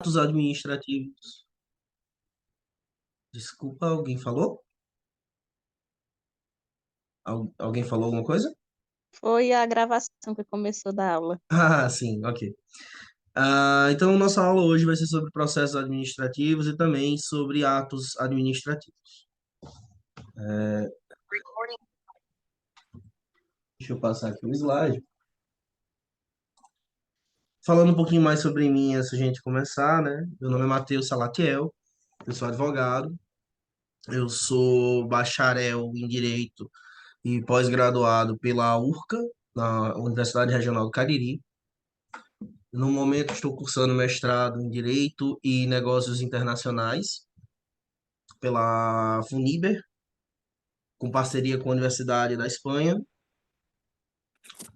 Atos administrativos. Desculpa, alguém falou? Alguém falou alguma coisa? Foi a gravação que começou da aula. Ah, sim, ok. Então, nossa aula hoje vai ser sobre processos administrativos e também sobre atos administrativos. Deixa eu passar aqui o slide. Falando um pouquinho mais sobre mim antes da gente começar, né? Meu nome é Matheus Salatiel, eu sou advogado, eu sou bacharel em Direito e pós-graduado pela URCA, na Universidade Regional do Cariri. No momento, estou cursando mestrado em Direito e Negócios Internacionais pela Funiber, com parceria com a Universidade da Espanha.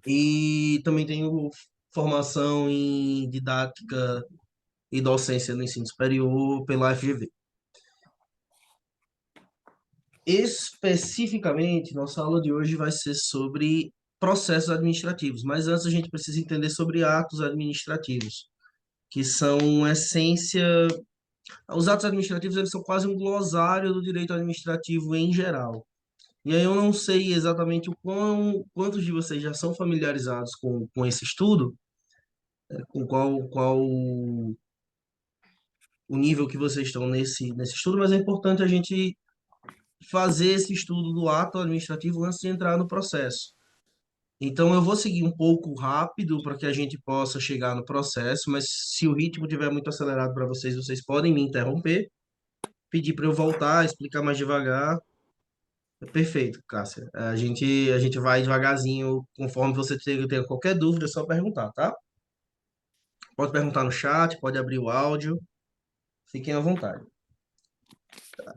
E também tenho formação em didática e docência no ensino superior pela FGV. Especificamente, nossa aula de hoje vai ser sobre processos administrativos, mas antes a gente precisa entender sobre atos administrativos, que são essência. Os atos administrativos, eles são quase um glossário do direito administrativo em geral. E aí eu não sei exatamente quantos de vocês já são familiarizados com esse estudo, com qual o nível que vocês estão nesse estudo, mas é importante a gente fazer esse estudo do ato administrativo antes de entrar no processo. Então eu vou seguir um pouco rápido para que a gente possa chegar no processo, mas se o ritmo estiver muito acelerado para vocês, vocês podem me interromper, pedir para eu voltar, explicar mais devagar. Perfeito, Cássia. A gente vai devagarzinho, conforme você tenha qualquer dúvida, é só perguntar, tá? Pode perguntar no chat, pode abrir o áudio, fiquem à vontade.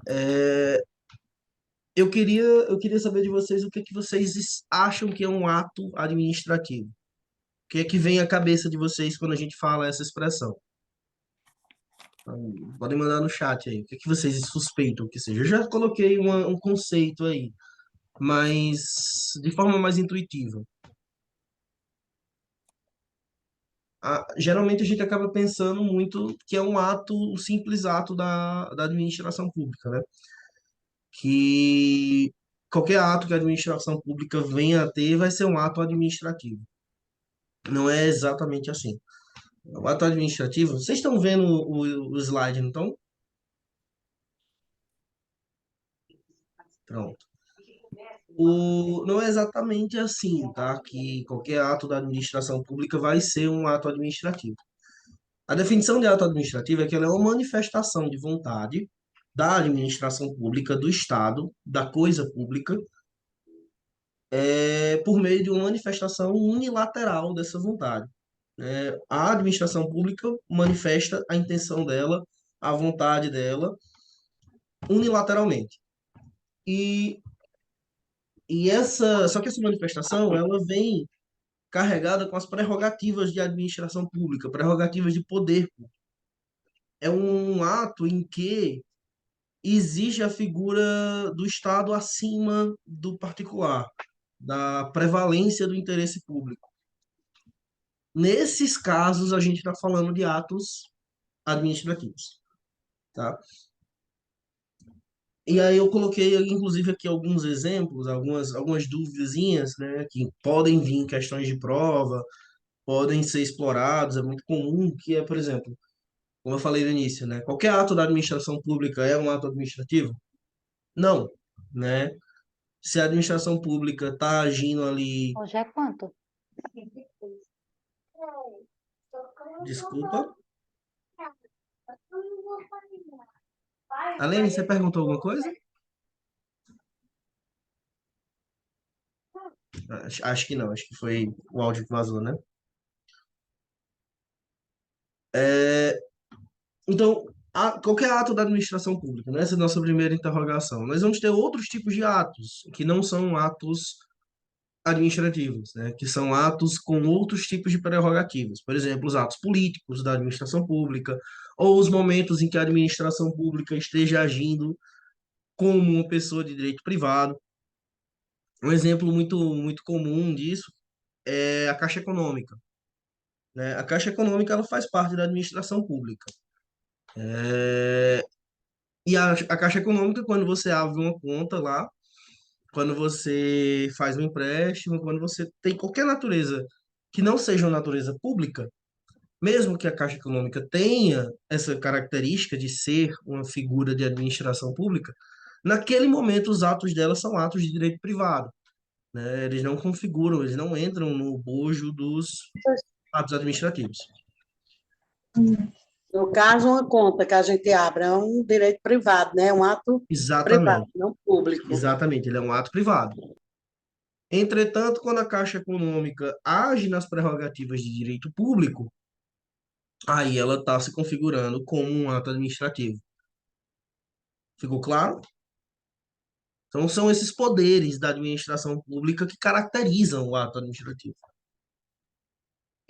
É, eu queria saber de vocês o que é que vocês acham que é um ato administrativo. O que é que vem à cabeça de vocês quando a gente fala essa expressão? Podem mandar no chat aí. O que é que vocês suspeitam que seja? Eu já coloquei um conceito aí, mas de forma mais intuitiva. Geralmente a gente acaba pensando muito que é um ato, um simples ato da administração pública, né? Que qualquer ato que a administração pública venha a ter vai ser um ato administrativo. Não é exatamente assim. O ato administrativo, vocês estão vendo o slide, não estão? Pronto. Não é exatamente assim, tá? Que qualquer ato da administração pública vai ser um ato administrativo. A definição de ato administrativo é que ela é uma manifestação de vontade da administração pública, do Estado, da coisa pública, por meio de uma manifestação unilateral dessa vontade. A administração pública manifesta a intenção dela, a vontade dela, unilateralmente. E, só que essa manifestação, ela vem carregada com as prerrogativas de administração pública, prerrogativas de poder. É um ato em que exige a figura do Estado acima do particular, da prevalência do interesse público. Nesses casos, a gente está falando de atos administrativos, tá? E aí eu coloquei, inclusive, aqui alguns exemplos, algumas duvidazinhas, né, que podem vir em questões de prova, podem ser explorados, é muito comum, que é, por exemplo, como eu falei no início, né, qualquer ato da administração pública é um ato administrativo? Não, né? Se a administração pública está agindo ali. Hoje é quanto? Desculpa. Alene, você perguntou alguma coisa? Acho que não, acho que foi o áudio que vazou, né? É, então, qualquer ato da administração pública, né? Essa é a nossa primeira interrogação. Nós vamos ter outros tipos de atos, que não são atos administrativos, né? Que são atos com outros tipos de prerrogativas. Por exemplo, os atos políticos da administração pública, ou os momentos em que a administração pública esteja agindo como uma pessoa de direito privado. Um exemplo muito comum disso é a Caixa Econômica, né? A Caixa Econômica ela faz parte da administração pública. É, E a Caixa Econômica, quando você abre uma conta lá, quando você faz um empréstimo, quando você tem qualquer natureza que não seja uma natureza pública, mesmo que a Caixa Econômica tenha essa característica de ser uma figura de administração pública, naquele momento os atos dela são atos de direito privado, né? Eles não configuram, eles não entram no bojo dos atos administrativos. No caso, uma conta que a gente abre é um direito privado, né? Um ato privado, Exatamente, não público. exatamente, ele é um ato privado. Entretanto, quando a Caixa Econômica age nas prerrogativas de direito público, aí ela está se configurando como um ato administrativo. Ficou claro? Então, são esses poderes da administração pública que caracterizam o ato administrativo.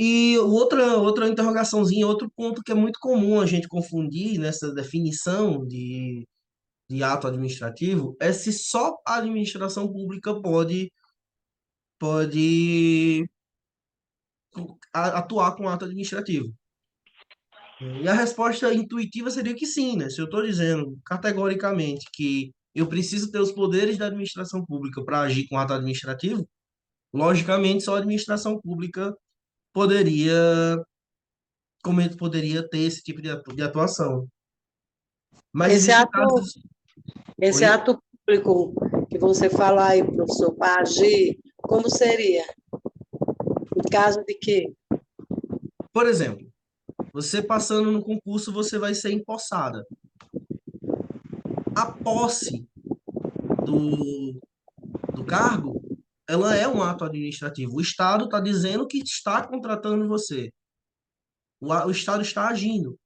E outra interrogaçãozinha, outro ponto que é muito comum a gente confundir nessa definição de ato administrativo é se só a administração pública pode atuar com ato administrativo. E a resposta intuitiva seria que sim, né? Se eu estou dizendo categoricamente que eu preciso ter os poderes da administração pública para agir com ato administrativo, logicamente só a administração pública poderia, poderia ter esse tipo de atuação. Mas Esse existem ato, casos. esse Oi? ato público que você fala aí, professor, para agir, como seria? Em caso de quê? Por exemplo, você passando no concurso, você vai ser empossada. A posse do, do cargo, ela é um ato administrativo. O Estado está dizendo que está contratando você. O Estado está agindo,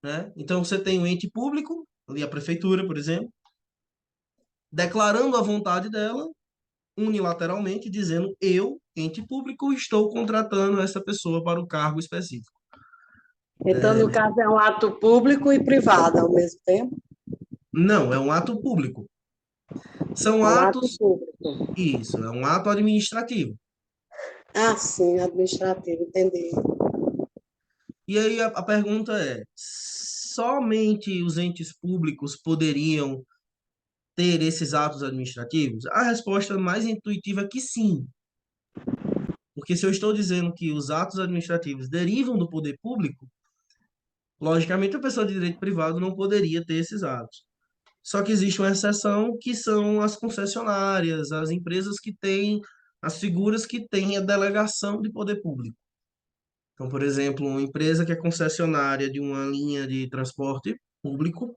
né? Então você tem um ente público, ali a prefeitura, por exemplo, declarando a vontade dela unilateralmente, dizendo eu, ente público, estou contratando essa pessoa para o cargo específico. Então, no caso, é um ato público e privado ao mesmo tempo? Não, é um ato público. São É um ato atos, público. isso, é um ato administrativo. Ah, sim, administrativo, entendi. E aí a pergunta é: somente os entes públicos poderiam ter esses atos administrativos? A resposta mais intuitiva é que sim. Porque se eu estou dizendo que os atos administrativos derivam do poder público, logicamente a pessoa de direito privado não poderia ter esses atos. Só que existe uma exceção que são as concessionárias, as empresas que têm, as figuras que têm a delegação de poder público. Então, por exemplo, uma empresa que é concessionária de uma linha de transporte público,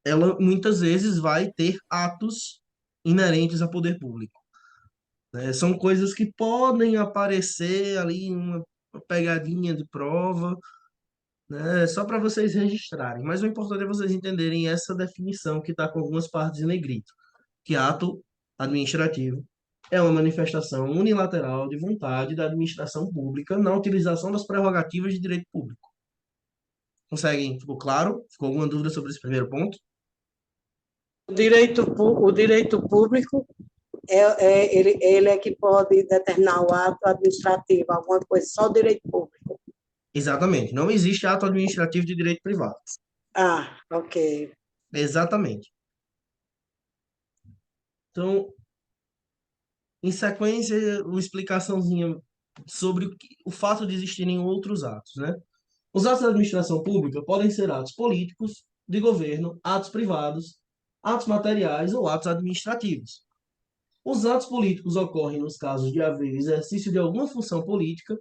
ela muitas vezes vai ter atos inerentes a poder público, né? São coisas que podem aparecer ali em uma pegadinha de prova, né? Só para vocês registrarem. Mas o importante é vocês entenderem essa definição que está com algumas partes em negrito, que ato administrativo é uma manifestação unilateral de vontade da administração pública na utilização das prerrogativas de direito público. Conseguem? Ficou claro? Ficou alguma dúvida sobre esse primeiro ponto? O direito público ele é que pode determinar o ato administrativo, alguma coisa, só o direito público. Exatamente. Não existe ato administrativo de direito privado. Ah, ok. Exatamente. Então, em sequência, uma explicaçãozinha sobre o fato de existirem outros atos, né? Os atos da administração pública podem ser atos políticos, de governo, atos privados, atos materiais ou atos administrativos. Os atos políticos ocorrem nos casos de haver exercício de alguma função política,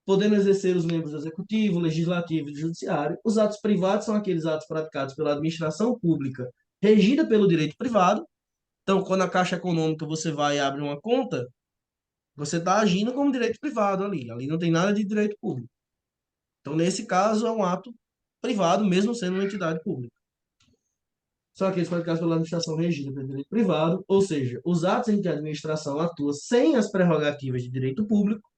podendo exercer os membros do executivo, legislativo e judiciário. Os atos privados são aqueles atos praticados pela administração pública regida pelo direito privado. Então, quando a Caixa Econômica você vai e abre uma conta, você está agindo como direito privado ali. Ali não tem nada de direito público. Então, nesse caso, é um ato privado, mesmo sendo uma entidade pública. São aqueles praticados pela administração regida pelo direito privado, ou seja, os atos em que a administração atua sem as prerrogativas de direito público.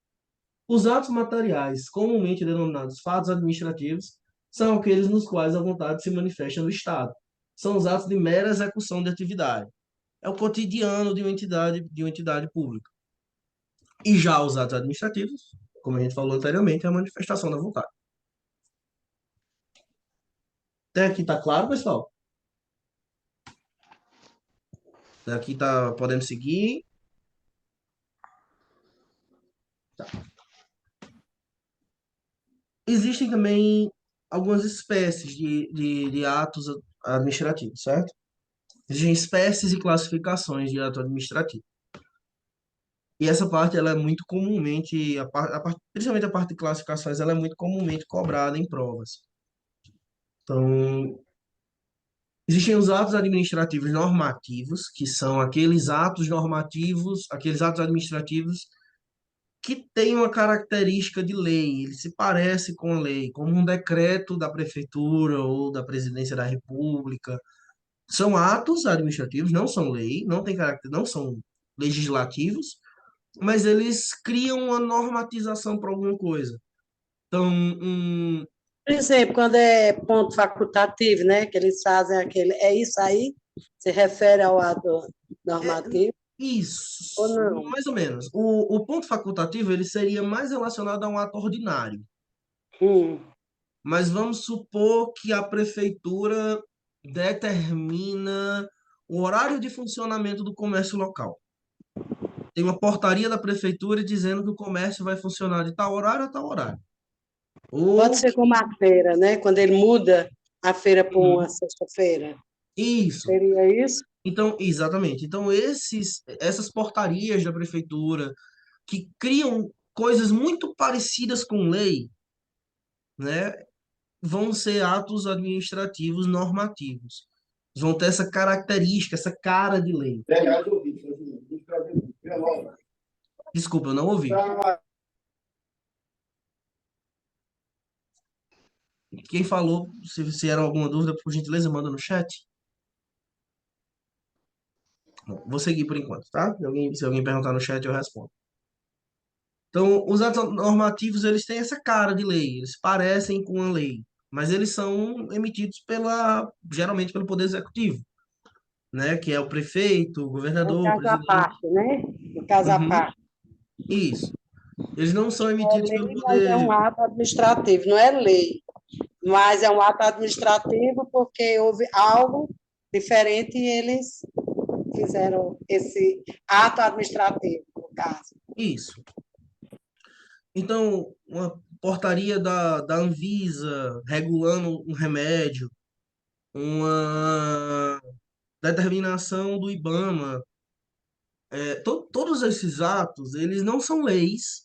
Os atos materiais, comumente denominados fatos administrativos, são aqueles nos quais a vontade se manifesta no Estado. São os atos de mera execução de atividade. É o cotidiano de uma entidade pública. E já os atos administrativos, como a gente falou anteriormente, é a manifestação da vontade. Até aqui tá claro, pessoal? Até aqui tá podendo seguir. Existem também algumas espécies de atos administrativos, certo? Existem espécies e classificações de ato administrativo. E essa parte, ela é muito comumente, principalmente a parte de classificações, ela é muito comumente cobrada em provas. Então, existem os atos administrativos normativos, que são aqueles atos normativos, aqueles atos administrativos que têm uma característica de lei, ele se parece com a lei, como um decreto da prefeitura ou da presidência da República. São atos administrativos, não são lei, não tem caráter, não são legislativos, mas eles criam uma normatização para alguma coisa. Então, Por exemplo, quando é ponto facultativo, né, que eles fazem aquele, é isso aí? Se refere ao ato é normativo ou isso, não? mais ou menos. O ponto facultativo ele seria mais relacionado a um ato ordinário. Hum. Mas vamos supor que a prefeitura determina o horário de funcionamento do comércio local. Tem uma portaria da prefeitura dizendo que o comércio vai funcionar de tal horário a tal horário. Pode Ou ser como a feira, né? Quando ele muda a feira para uma Uhum. sexta-feira. Isso. Seria isso? Então, exatamente. Então, essas portarias da prefeitura que criam coisas muito parecidas com lei, né, vão ser atos administrativos normativos. Vão ter essa característica, essa cara de lei. Desculpa, eu não ouvi. Quem falou, se era alguma dúvida, por gentileza, manda no chat. Bom, vou seguir por enquanto, tá? Se alguém perguntar no chat, eu respondo. Então, os atos normativos, eles têm essa cara de lei, eles parecem com a lei, mas eles são emitidos geralmente pelo Poder Executivo, né? Que é o prefeito, o É um governador, o caso à presidente. parte, né? Um caso à Uhum, parte. isso. Eles não são É emitidos pelo lei, mas é um Poder. ato administrativo, não é lei. Mas é um ato administrativo porque houve algo diferente e eles fizeram esse ato administrativo, no caso. Isso. Então, uma portaria da Anvisa regulando um remédio, uma determinação do IBAMA, todos esses atos, eles não são leis,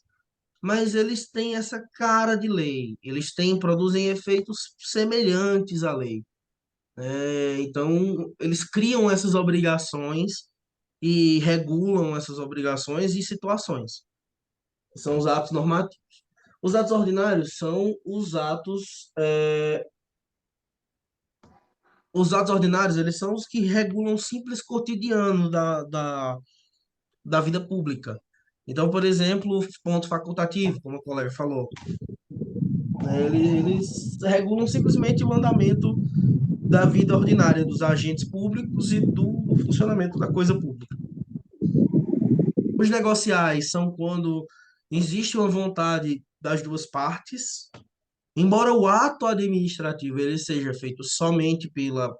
mas eles têm essa cara de lei. Produzem efeitos semelhantes à lei. Então, eles criam essas obrigações e regulam essas obrigações e situações. São os atos normativos. Os atos ordinários são os atos ordinários, eles são os que regulam o simples cotidiano da vida pública. Então, por exemplo, ponto facultativo, como o colega falou, né, eles regulam simplesmente o andamento da vida ordinária dos agentes públicos e do funcionamento da coisa pública. Os negociais são quando existe uma vontade das duas partes. Embora o ato administrativo ele seja feito somente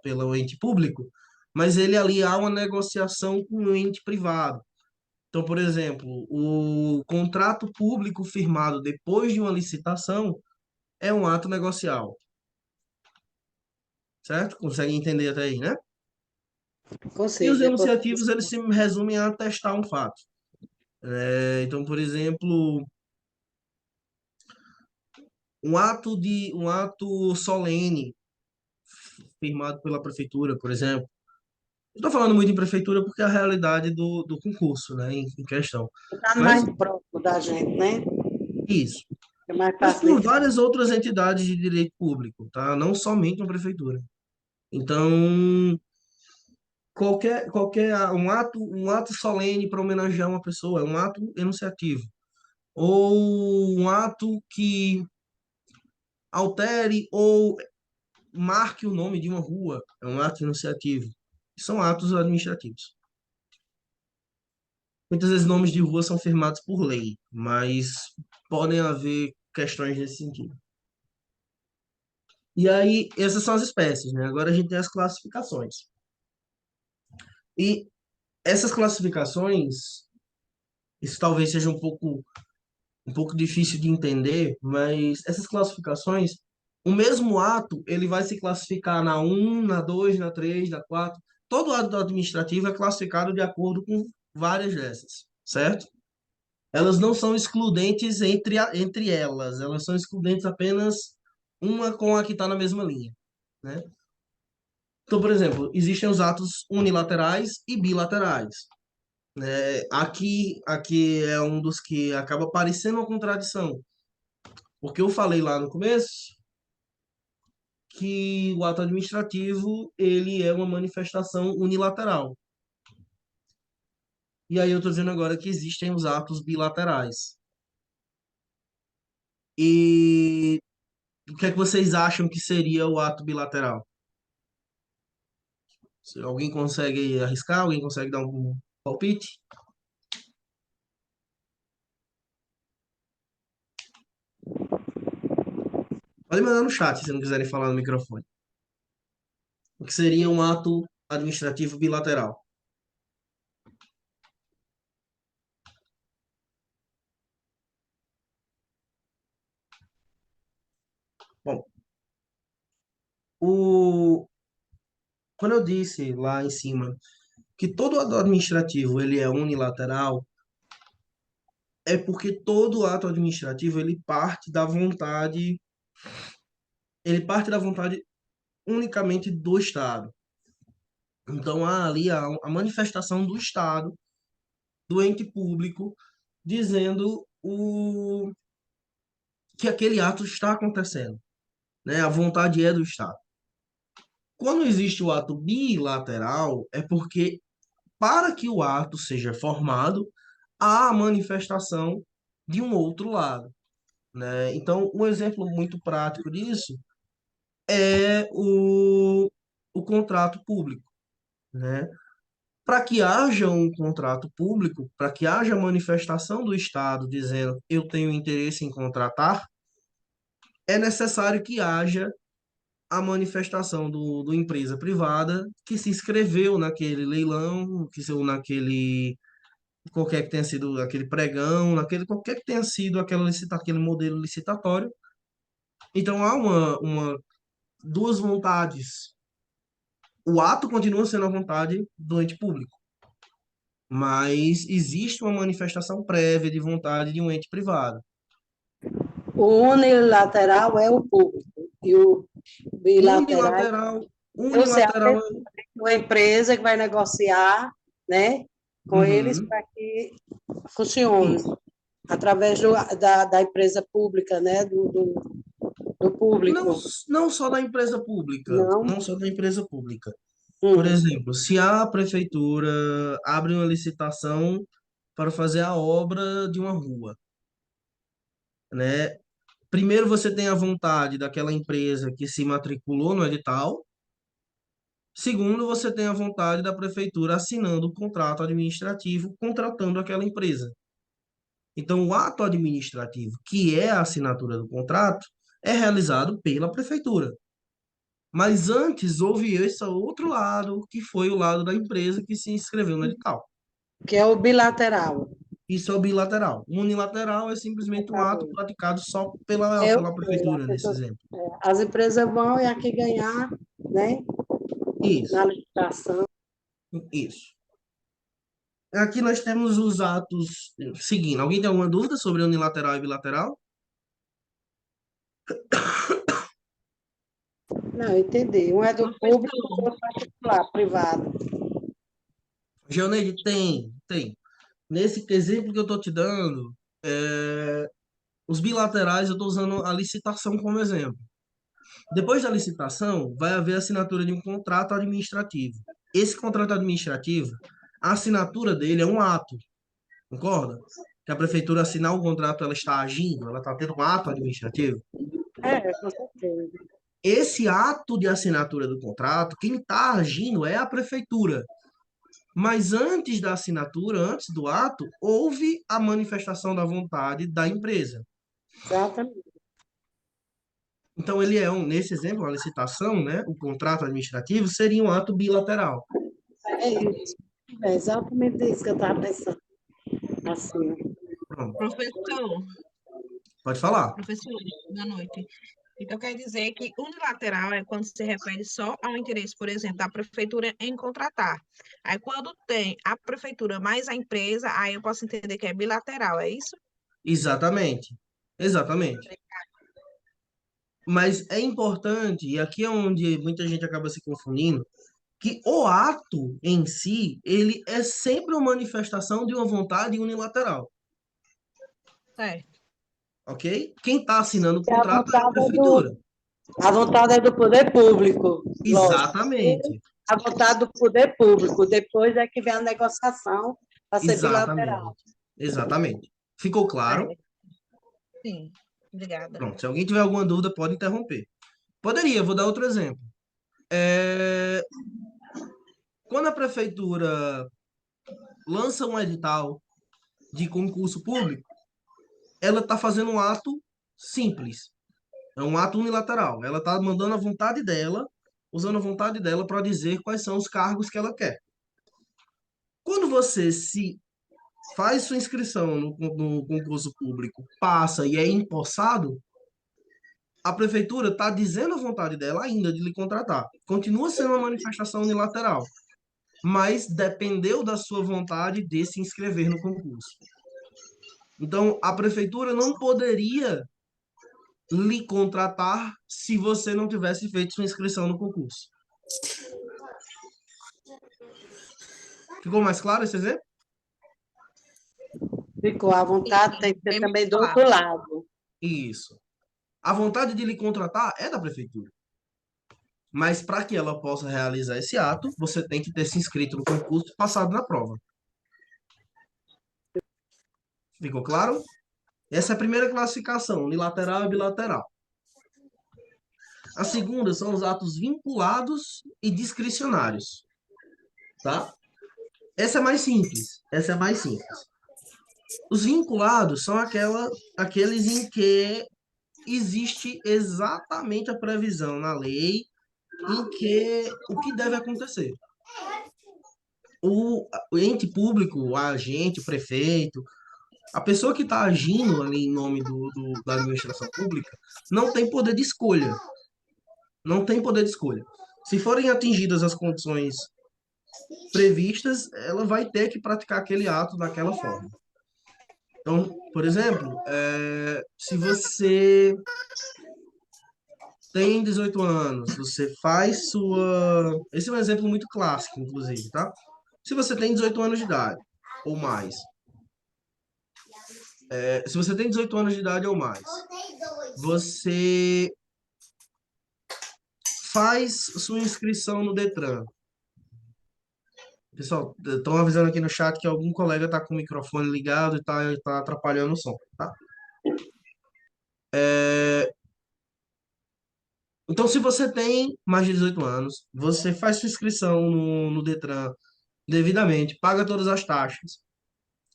pelo ente público, mas ele ali há uma negociação com o ente privado. Então, por exemplo, o contrato público firmado depois de uma licitação é um ato negocial, certo? Consegue entender até aí, né? E os Consigo, depois. enunciativos, eles se resumem a atestar um fato. Então, por exemplo, um ato solene firmado pela prefeitura, por exemplo. Estou falando muito em prefeitura porque é a realidade do concurso, né, em questão. Está Mas mais próximo da gente, né? isso. É mais Mas fácil por de. várias outras entidades de direito público, tá? Não somente uma prefeitura. Então, um ato solene para homenagear uma pessoa é um ato enunciativo. Ou um ato que altere ou marque o nome de uma rua é um ato enunciativo. São atos administrativos. Muitas vezes nomes de rua são firmados por lei, mas podem haver questões nesse sentido. E aí, essas são as espécies, né? Agora a gente tem as classificações. E essas classificações, isso talvez seja um pouco difícil de entender, mas essas classificações, o mesmo ato, ele vai se classificar na um, na 2, na 3, na 4. Todo ato administrativo é classificado de acordo com várias dessas, certo? Elas não são excludentes entre elas são excludentes apenas uma com a que está na mesma linha, né? Então, por exemplo, existem os atos unilaterais e bilaterais. Aqui é um dos que acaba parecendo uma contradição, porque eu falei lá no começo que o ato administrativo ele é uma manifestação unilateral. E aí eu estou dizendo agora que existem os atos bilaterais. E o que é que vocês acham que seria o ato bilateral? Se alguém consegue arriscar? Alguém consegue dar um palpite? Pode mandar no chat se não quiserem falar no microfone. O que seria um ato administrativo bilateral? Bom, o... quando eu disse lá em cima que todo ato administrativo ele é unilateral, é porque todo ato administrativo ele parte da vontade unicamente do Estado. Então há ali a manifestação do Estado, do ente público, dizendo que aquele ato está acontecendo, né? A vontade é do Estado. Quando existe o ato bilateral, é porque para que o ato seja formado, há a manifestação de um outro lado, né? Então, um exemplo muito prático disso é o contrato público, né? Para que haja um contrato público, para que haja manifestação do Estado dizendo eu tenho interesse em contratar, é necessário que haja a manifestação do empresa privada que se inscreveu naquele leilão, que se naquele qualquer que tenha sido aquele pregão, naquele qualquer que tenha sido aquele modelo licitatório. Então há duas vontades. O ato continua sendo a vontade do ente público, mas existe uma manifestação prévia de vontade de um ente privado. O unilateral é o público e o bilateral Unilateral, ou seja, unilateral. uma empresa que vai negociar, né, com eles Uhum, para que funcione isso. através da empresa pública, né, do Não, público. não só da empresa pública, Não? não só da empresa pública. Por Hum. exemplo, se a prefeitura abre uma licitação para fazer a obra de uma rua, né? Primeiro você tem a vontade daquela empresa que se matriculou no edital. Segundo, você tem a vontade da prefeitura assinando o contrato administrativo, contratando aquela empresa. Então, o ato administrativo, que é a assinatura do contrato, é realizado pela prefeitura. Mas antes houve esse outro lado, que foi o lado da empresa que se inscreveu no edital. Que é o bilateral. Isso é o bilateral. O unilateral é simplesmente um ato praticado só Eu pela sei, prefeitura, nesse exemplo. as empresas vão e aqui ganhar, né, Isso, na licitação. isso. Aqui nós temos os atos seguindo. Alguém tem alguma dúvida sobre unilateral e bilateral? Não, entendi. Um é do público, o outro é particular, privado. Geoneide, tem. Nesse exemplo que eu estou te dando, os bilaterais eu estou usando a licitação como exemplo. Depois da licitação, vai haver a assinatura de um contrato administrativo. Esse contrato administrativo, a assinatura dele é um ato, concorda? Que a prefeitura assinar o contrato, ela está agindo, ela está tendo um ato administrativo. É, com certeza. Esse ato de assinatura do contrato, quem está agindo é a prefeitura. Mas antes da assinatura, antes do ato, houve a manifestação da vontade da empresa. Exatamente. Então, ele é nesse exemplo, a licitação, né, o contrato administrativo seria um ato bilateral. É isso. É exatamente isso que eu estava pensando. Assim. Pronto, Professor, pode falar. professor, boa noite. Então, quer dizer que unilateral é quando se refere só ao interesse, por exemplo, da prefeitura em contratar. Aí, quando tem a prefeitura mais a empresa, aí eu posso entender que é bilateral, é isso? Exatamente. Exatamente. Mas é importante, e aqui é onde muita gente acaba se confundindo, que o ato em si, ele é sempre uma manifestação de uma vontade unilateral, Certo. ok? Quem está assinando o E a contrato é a vontade prefeitura. a vontade é do poder público, lógico. Exatamente. A vontade do poder público. Depois é que vem a negociação para ser bilateral. Exatamente. Exatamente. Ficou claro? Certo. Sim. Obrigada. Pronto. Se alguém tiver alguma dúvida, pode interromper. Poderia, vou dar outro exemplo. É, Quando a prefeitura lança um edital de concurso público, ela está fazendo um ato simples. É um ato unilateral. Ela está mandando a vontade dela, usando a vontade dela para dizer quais são os cargos que ela quer. Quando você se faz sua inscrição no concurso público, passa e é empossado, a prefeitura está dizendo a vontade dela ainda de lhe contratar. Continua sendo uma manifestação unilateral, mas dependeu da sua vontade de se inscrever no concurso. Então, a prefeitura não poderia lhe contratar se você não tivesse feito sua inscrição no concurso. Ficou mais claro esse exemplo? Ficou à vontade, tem que ser Bem também do claro. outro lado. Isso. A vontade de lhe contratar é da prefeitura. Mas para que ela possa realizar esse ato, você tem que ter se inscrito no concurso e passado na prova. Ficou claro? Essa é a primeira classificação, unilateral e bilateral. A segunda são os atos vinculados e discricionários. Tá? Essa é mais simples. Essa é mais simples. Os vinculados são aqueles em que existe exatamente a previsão na lei em que o que deve acontecer. O ente público, o agente, o prefeito, a pessoa que está agindo ali em nome da administração pública, não tem poder de escolha. Não tem poder de escolha. Se forem atingidas as condições previstas, ela vai ter que praticar aquele ato daquela forma. Então, por exemplo, se você tem 18 anos, você faz sua. Esse é um exemplo muito clássico, inclusive, tá? Se você tem 18 anos de idade ou mais, se você tem 18 anos de idade ou mais, você faz sua inscrição no Detran. Pessoal, estão avisando aqui no chat que algum colega está com o microfone ligado e tá atrapalhando o som, tá? Então, se você tem mais de 18 anos, você faz sua inscrição no Detran devidamente, paga todas as taxas,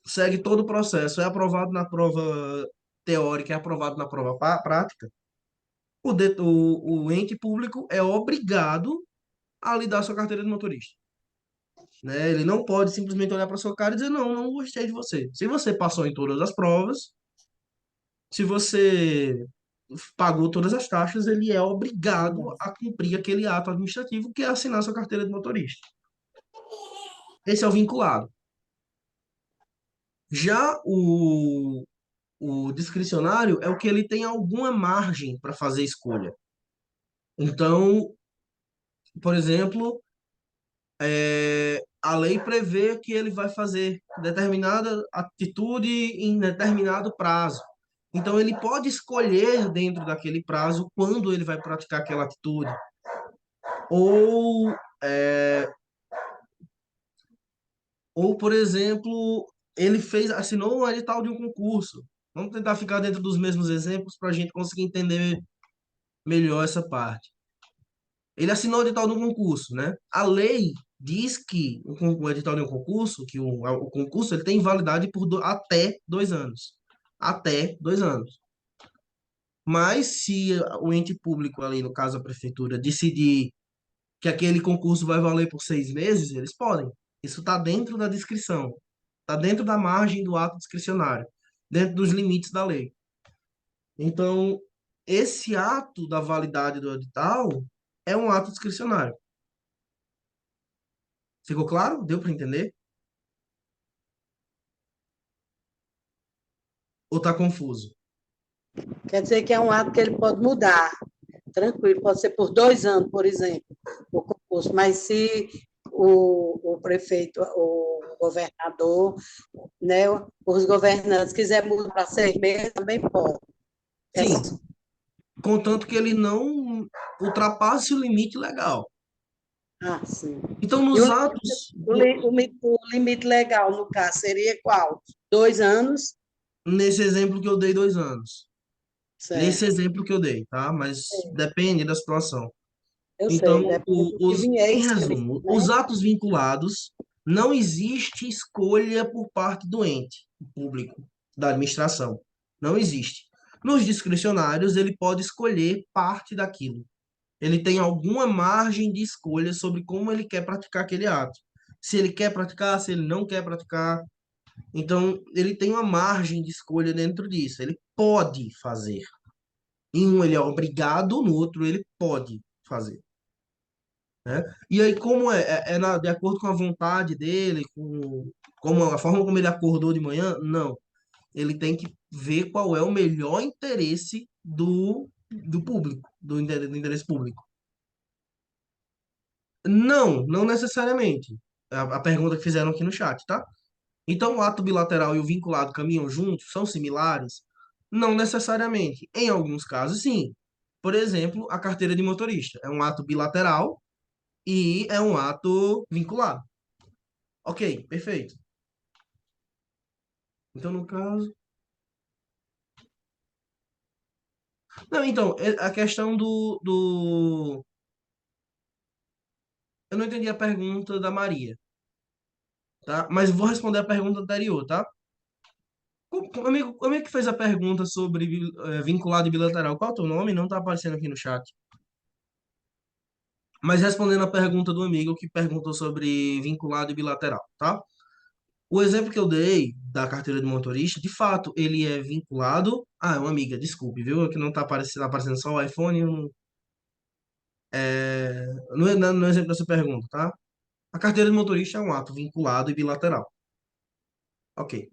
segue todo o processo, é aprovado na prova teórica, é aprovado na prova prática, o ente público é obrigado a lhe dar sua carteira de motorista. Né? Ele não pode simplesmente olhar para sua cara e dizer, não, não gostei de você. Se você passou em todas as provas, se você pagou todas as taxas, ele é obrigado a cumprir aquele ato administrativo que é assinar sua carteira de motorista. Esse é o vinculado. Já o discricionário é o que ele tem alguma margem para fazer escolha. Então, por exemplo, a lei prevê que ele vai fazer determinada atitude em determinado prazo. Então, ele pode escolher dentro daquele prazo quando ele vai praticar aquela atitude. Ou, por exemplo, ele assinou um edital de um concurso. Vamos tentar ficar dentro dos mesmos exemplos para a gente conseguir entender melhor essa parte. Ele assinou o edital de um concurso, né? A lei diz que o edital de um concurso, que o concurso ele tem validade por até 2 anos. Até 2 anos. Mas se o ente público ali, no caso a prefeitura, decidir que aquele concurso vai valer por 6 meses, eles podem. Isso está dentro da descrição, está dentro da margem do ato discricionário, dentro dos limites da lei. Então, esse ato da validade do edital é um ato discricionário. Ficou claro? Deu para entender? Ou está confuso? Quer dizer que é um ato que ele pode mudar, tranquilo, pode ser por 2 anos, por exemplo, o concurso, mas se o prefeito, o governador, né, os governantes quiserem mudar para 6 meses, também pode. Sim, contanto que ele não ultrapasse o limite legal. Sim. Então, E nos atos, o limite legal, no caso, seria qual? 2 anos? nesse exemplo que eu dei 2 anos. Nesse Certo. exemplo que eu dei, tá? Mas depende da situação. Eu Então, sei, depende do que vier em escrito, resumo, né? os atos vinculados, não existe escolha por parte do ente público, da administração. Não existe. Nos discricionários, ele pode escolher parte daquilo. Ele tem alguma margem de escolha sobre como ele quer praticar aquele ato. Se ele quer praticar, se ele não quer praticar. Então, ele tem uma margem de escolha dentro disso. Ele pode fazer. Em um ele é obrigado, no outro ele pode fazer, né? E aí, como de acordo com a vontade dele, como a forma como ele acordou de manhã? Não. Ele tem que ver qual é o melhor interesse do público, do interesse público. Não, não necessariamente. A pergunta que fizeram aqui no chat, tá? Então, o ato bilateral e o vinculado caminham juntos? São similares? Não necessariamente. Em alguns casos, sim. Por exemplo, a carteira de motorista é um ato bilateral e é um ato vinculado. Ok, perfeito. Então, no caso. Não, então, a questão Eu não entendi a pergunta da Maria, tá? Mas vou responder a pergunta anterior, tá? O amigo que fez a pergunta sobre vinculado e bilateral, qual é o teu nome? Não tá aparecendo aqui no chat. Mas respondendo a pergunta do amigo que perguntou sobre vinculado e bilateral, tá? O exemplo que eu dei da carteira de motorista, de fato, ele é vinculado. Ah, é uma amiga, desculpe, viu? Que não tá aparecendo só o iPhone. No exemplo dessa pergunta, tá? A carteira de motorista é um ato vinculado e bilateral. Ok.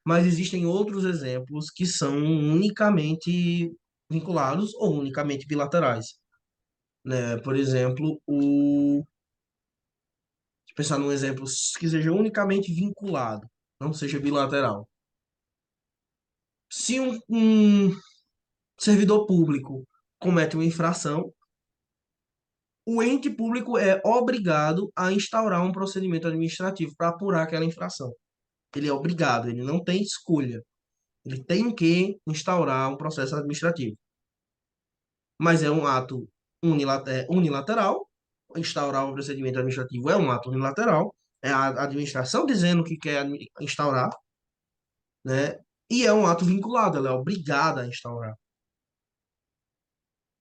Mas existem outros exemplos que são unicamente vinculados ou unicamente bilaterais, né? Por exemplo, pensar num exemplo que seja unicamente vinculado, não seja bilateral. Se um servidor público comete uma infração, o ente público é obrigado a instaurar um procedimento administrativo para apurar aquela infração. Ele é obrigado, ele não tem escolha. Ele tem que instaurar um processo administrativo. Mas é um ato unilateral. Instaurar um procedimento administrativo é um ato unilateral. É a administração dizendo que quer instaurar, né? E é um ato vinculado, ela é obrigada a instaurar.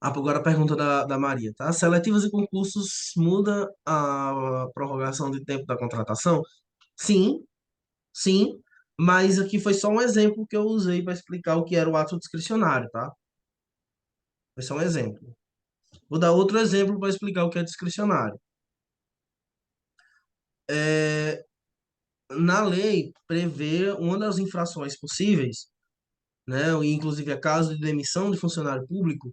Agora a pergunta da Maria, tá? Seletivas e concursos muda a prorrogação de tempo da contratação? Sim, sim, mas aqui foi só um exemplo que eu usei para explicar o que era o ato discricionário, tá? Foi só um exemplo. Vou dar outro exemplo para explicar o que é discricionário. É, na lei, prevê uma das infrações possíveis, né, e inclusive a caso de demissão de funcionário público,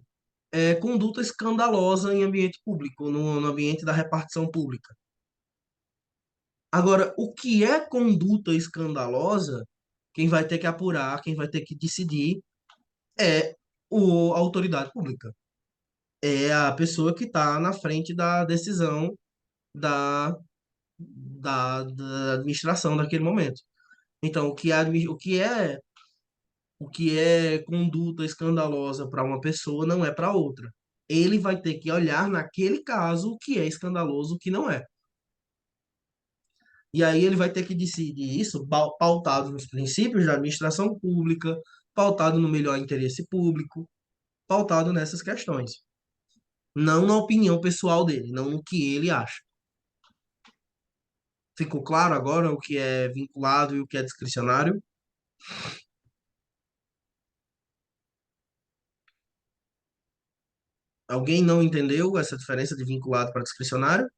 é conduta escandalosa em ambiente público, no ambiente da repartição pública. Agora, o que é conduta escandalosa, quem vai ter que apurar, quem vai ter que decidir é a autoridade pública. É a pessoa que está na frente da decisão da, da administração daquele momento. Então, o que é conduta escandalosa para uma pessoa não é para outra. Ele vai ter que olhar naquele caso o que é escandaloso, o que não é. E aí ele vai ter que decidir isso pautado nos princípios da administração pública, pautado no melhor interesse público. pautado nessas questões, não na opinião pessoal dele, não no que ele acha. Ficou claro agora o que é vinculado e o que é discricionário? Alguém não entendeu essa diferença de vinculado para discricionário?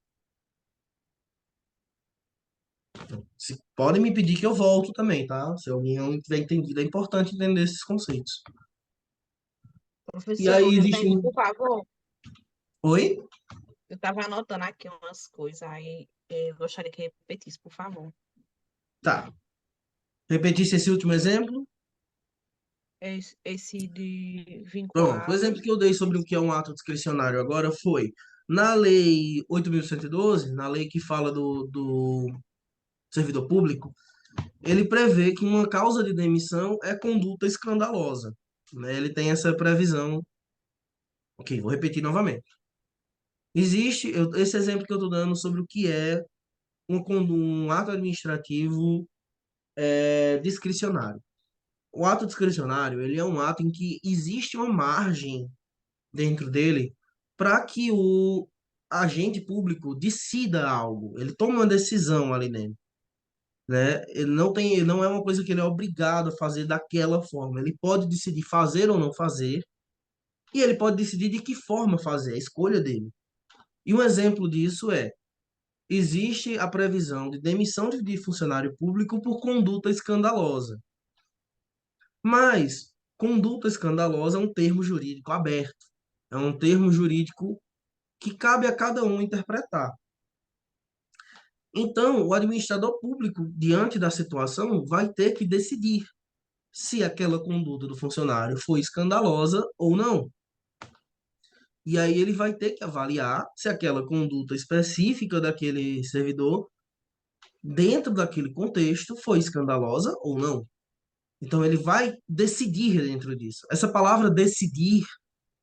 Se, podem me pedir que eu volto também, tá? Se alguém não tiver entendido, é importante entender esses conceitos. E Professor, aí existe repete, um... por favor. Oi? Eu estava anotando aqui umas coisas, aí eu gostaria que repetisse, por favor. Tá. Repetisse esse último exemplo? Esse de Pronto. O vinculado. exemplo que eu dei sobre o que é um ato discricionário agora foi na Lei 8.112, na lei que fala do servidor público, ele prevê que uma causa de demissão é conduta escandalosa, né? Ele tem essa previsão. Ok, vou repetir novamente. Existe esse exemplo que eu estou dando sobre o que é um ato administrativo discricionário. O ato discricionário, ele é um ato em que existe uma margem dentro dele para que o agente público decida algo. Ele toma uma decisão ali dentro, né? Ele não é uma coisa que ele é obrigado a fazer daquela forma. Ele pode decidir fazer ou não fazer, e ele pode decidir de que forma fazer, a escolha dele. E um exemplo disso é: existe a previsão de demissão de funcionário público por conduta escandalosa. Mas conduta escandalosa é um termo jurídico aberto. É um termo jurídico que cabe a cada um interpretar. Então, o administrador público, diante da situação, vai ter que decidir se aquela conduta do funcionário foi escandalosa ou não. E aí ele vai ter que avaliar se aquela conduta específica daquele servidor, dentro daquele contexto, foi escandalosa ou não. Então ele vai decidir dentro disso. Essa palavra decidir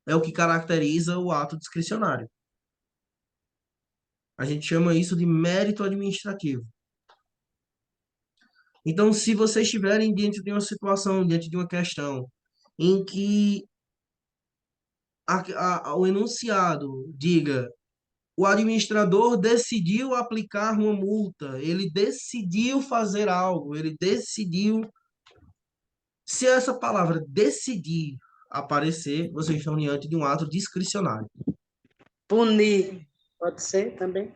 é o que caracteriza o ato discricionário. A gente chama isso de mérito administrativo. Então, se vocês estiverem diante de uma situação, diante de uma questão, em que o enunciado diga: o administrador decidiu aplicar uma multa, ele decidiu fazer algo, ele decidiu. Se essa palavra decidir aparecer, vocês estão diante de um ato discricionário. Punir, pode ser também?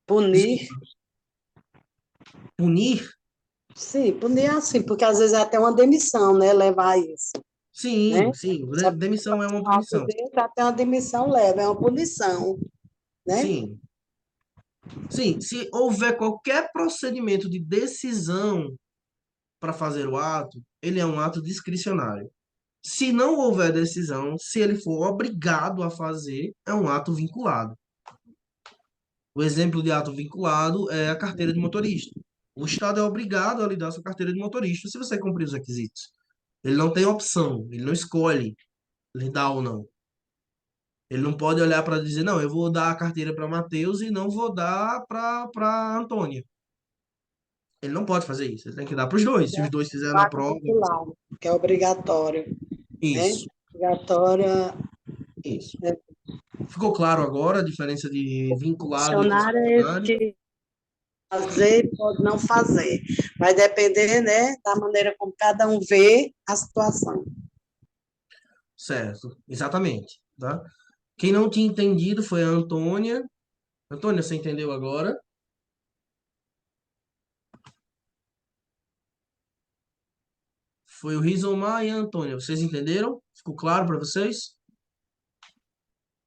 Punir, Desculpa. Punir? sim, punir é assim, porque às vezes é até uma demissão, né, levar a isso, né? Sim, sim. Se a Demissão é uma pessoa faz um ato punição. desse, até uma demissão leva, é uma punição, né? Sim. Sim, se houver qualquer procedimento de decisão para fazer o ato, ele é um ato discricionário. Se não houver decisão, se ele for obrigado a fazer, é um ato vinculado. O exemplo de ato vinculado é a carteira de motorista. O Estado é obrigado a lhe dar sua carteira de motorista se você cumprir os requisitos. Ele não tem opção, ele não escolhe lhe dar ou não. Ele não pode olhar para dizer, não, eu vou dar a carteira para Matheus e não vou dar para Antônia. Ele não pode fazer isso, ele tem que dar para os dois. Se os dois fizerem na Vaga prova. vinculada, que é obrigatório, né? Isso, Obrigatória, isso. né? Ficou claro agora a diferença de vinculado e Funcionário é esse discricionário? que fazer e pode não fazer. Vai depender, né, da maneira como cada um vê a situação. Certo, exatamente, tá? Quem não tinha entendido foi a Antônia. Antônia, você entendeu agora? Foi o Rizomar e a Antônia. Vocês entenderam? Ficou claro para vocês?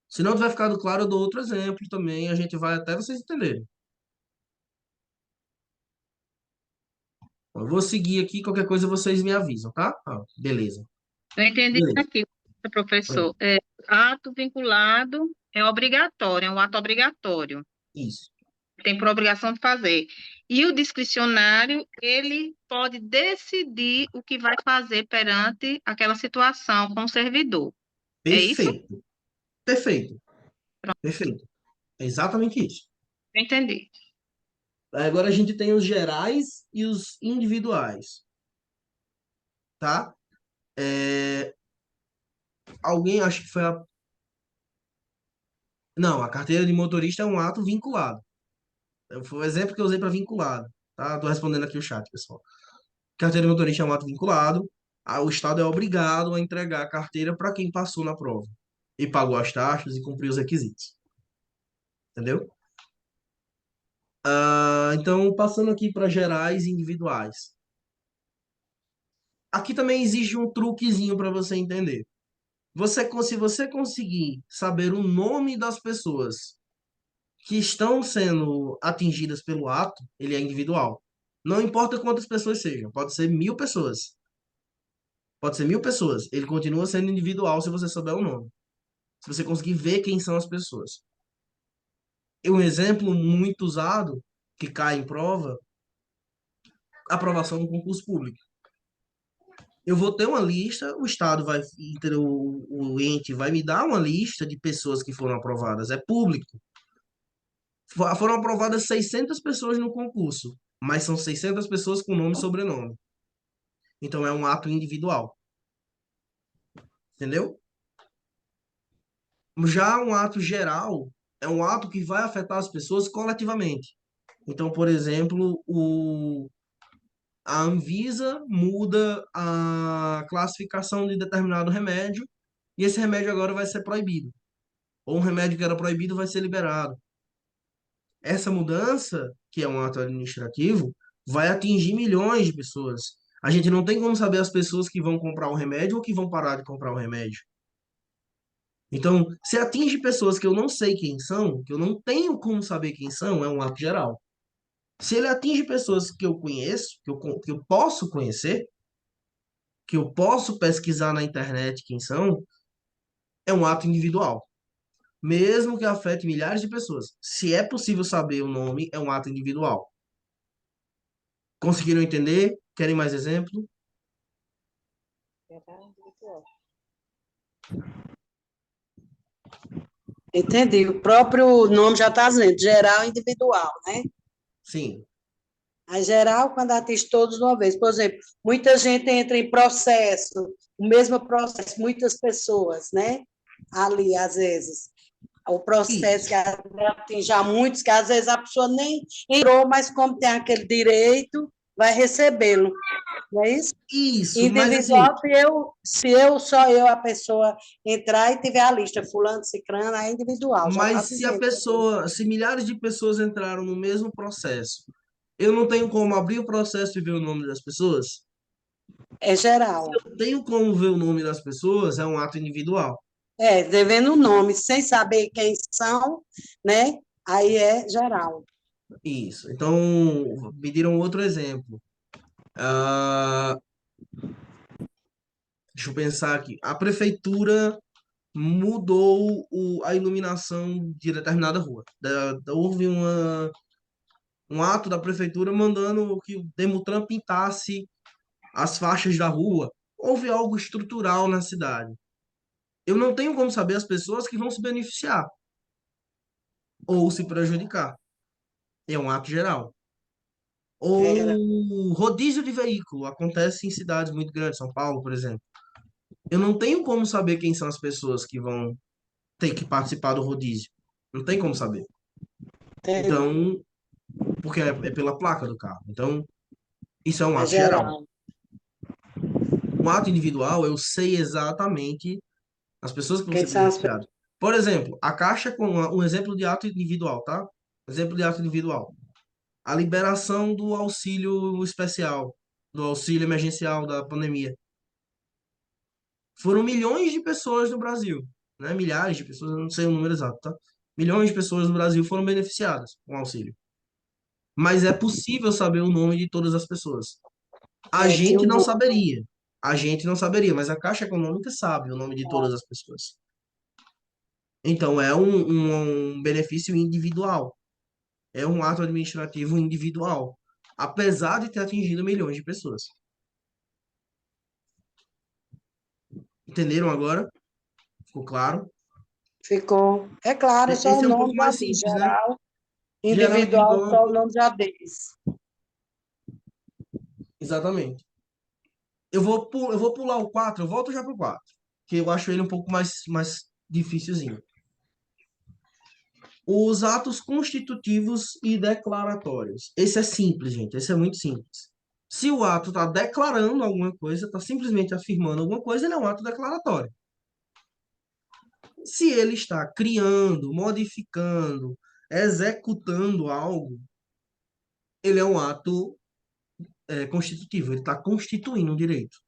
Se não tiver ficado claro, eu dou outro exemplo também. A gente vai até vocês entenderem. Eu vou seguir aqui, qualquer coisa vocês me avisam, tá? Ah, beleza. Eu entendi Beleza. aqui, Oi. professor. Ato vinculado é obrigatório, é um ato obrigatório. Isso. Tem por obrigação de fazer. E o discricionário, ele pode decidir o que vai fazer perante aquela situação com o servidor. É isso? Perfeito. Perfeito. Perfeito. É exatamente isso. Eu entendi. Agora a gente tem os gerais e os individuais, tá? Alguém, acho que foi a. Não, a carteira de motorista é um ato vinculado. Foi o exemplo que eu usei para vinculado. Tá? Tô respondendo aqui o chat, pessoal. Carteira de motorista é um ato vinculado. O Estado é obrigado a entregar a carteira para quem passou na prova e pagou as taxas e cumpriu os requisitos. Entendeu? Então, passando aqui para gerais e individuais. Aqui também existe um truquezinho para você entender. Se você conseguir saber o nome das pessoas que estão sendo atingidas pelo ato, ele é individual. Não importa quantas pessoas sejam, pode ser 1.000 pessoas. Pode ser 1.000 pessoas. Ele continua sendo individual se você souber o nome. Se você conseguir ver quem são as pessoas. E um exemplo muito usado, que cai em prova, aprovação no concurso público. Eu vou ter uma lista, o Estado vai, o ente vai me dar uma lista de pessoas que foram aprovadas. É público. Foram aprovadas 600 pessoas no concurso, mas são 600 pessoas com nome e sobrenome. Então é um ato individual. Entendeu? Já um ato geral é um ato que vai afetar as pessoas coletivamente. Então, por exemplo, a Anvisa muda a classificação de determinado remédio e esse remédio agora vai ser proibido. Ou um remédio que era proibido vai ser liberado. Essa mudança, que é um ato administrativo, vai atingir milhões de pessoas. A gente não tem como saber as pessoas que vão comprar o remédio ou que vão parar de comprar o remédio. Então, se atinge pessoas que eu não sei quem são, que eu não tenho como saber quem são, é um ato geral. Se ele atinge pessoas que eu conheço, que eu posso conhecer, que eu posso pesquisar na internet quem são, é um ato individual. Mesmo que afete milhares de pessoas. Se é possível saber o nome, é um ato individual. Conseguiram entender? Querem mais exemplo? Entendi. O próprio nome já está dizendo, geral e individual, né? Sim. A geral, quando atinge todos de uma vez. Por exemplo, muita gente entra em processo, o mesmo processo, muitas pessoas, né? Ali, às vezes. O processo Isso. que atinge a muitos, que às vezes a pessoa nem entrou, mas como tem aquele direito, vai recebê-lo. Não é isso? Isso, mas assim, Individual, só eu, a pessoa entrar e tiver a lista, fulano, cicrano, é individual, já está mas se a dizendo. pessoa, se milhares de pessoas entraram no mesmo processo, eu não tenho como abrir o processo e ver o nome das pessoas? É geral. Eu tenho como ver o nome das pessoas, é um ato individual. É, devendo o nome, sem saber quem são, né? Aí é geral. Isso. Então, me deram outro exemplo. Ah, deixa eu pensar aqui. A prefeitura mudou a iluminação de determinada rua. Houve um ato da prefeitura mandando que o Demutran pintasse as faixas da rua. Houve algo estrutural na cidade. Eu não tenho como saber as pessoas que vão se beneficiar ou se prejudicar. É um ato geral. É, Ou rodízio de veículo. Acontece em cidades muito grandes, São Paulo, por exemplo. Eu não tenho como saber quem são as pessoas que vão ter que participar do rodízio. Não tem como saber. Então, porque é pela placa do carro. Então, isso é um é ato geral. geral. Um ato individual, eu sei exatamente as pessoas que vão Quem ser são as beneficiadas. Por exemplo, a Caixa com um exemplo de ato individual, tá? Exemplo de ato individual. A liberação do auxílio especial, do auxílio emergencial da pandemia. Foram milhões de pessoas no Brasil, né? Milhares de pessoas, eu não sei o número exato, tá? Milhões de pessoas no Brasil foram beneficiadas com o auxílio. Mas é possível saber o nome de todas as pessoas. A É, tinha gente um não nome. saberia. A gente não saberia, mas a Caixa Econômica sabe o nome de todas as pessoas. Então, é um benefício individual. É um ato administrativo individual. Apesar de ter atingido milhões de pessoas. Entenderam agora? Ficou claro? Ficou. É claro, só o Esse é um nome pouco já mais diz, simples, né? geral, Geral individual, individual, só o nome já diz. exatamente. Eu vou pular o 4. Eu volto já pro 4. que eu acho ele um pouco mais difícilzinho. Os atos constitutivos e declaratórios. Esse é simples, gente. Esse é muito simples. Se o ato está declarando alguma coisa, está simplesmente afirmando alguma coisa, ele é um ato declaratório. Se ele está criando, modificando, executando algo, ele é um ato constitutivo, ele está constituindo um direito.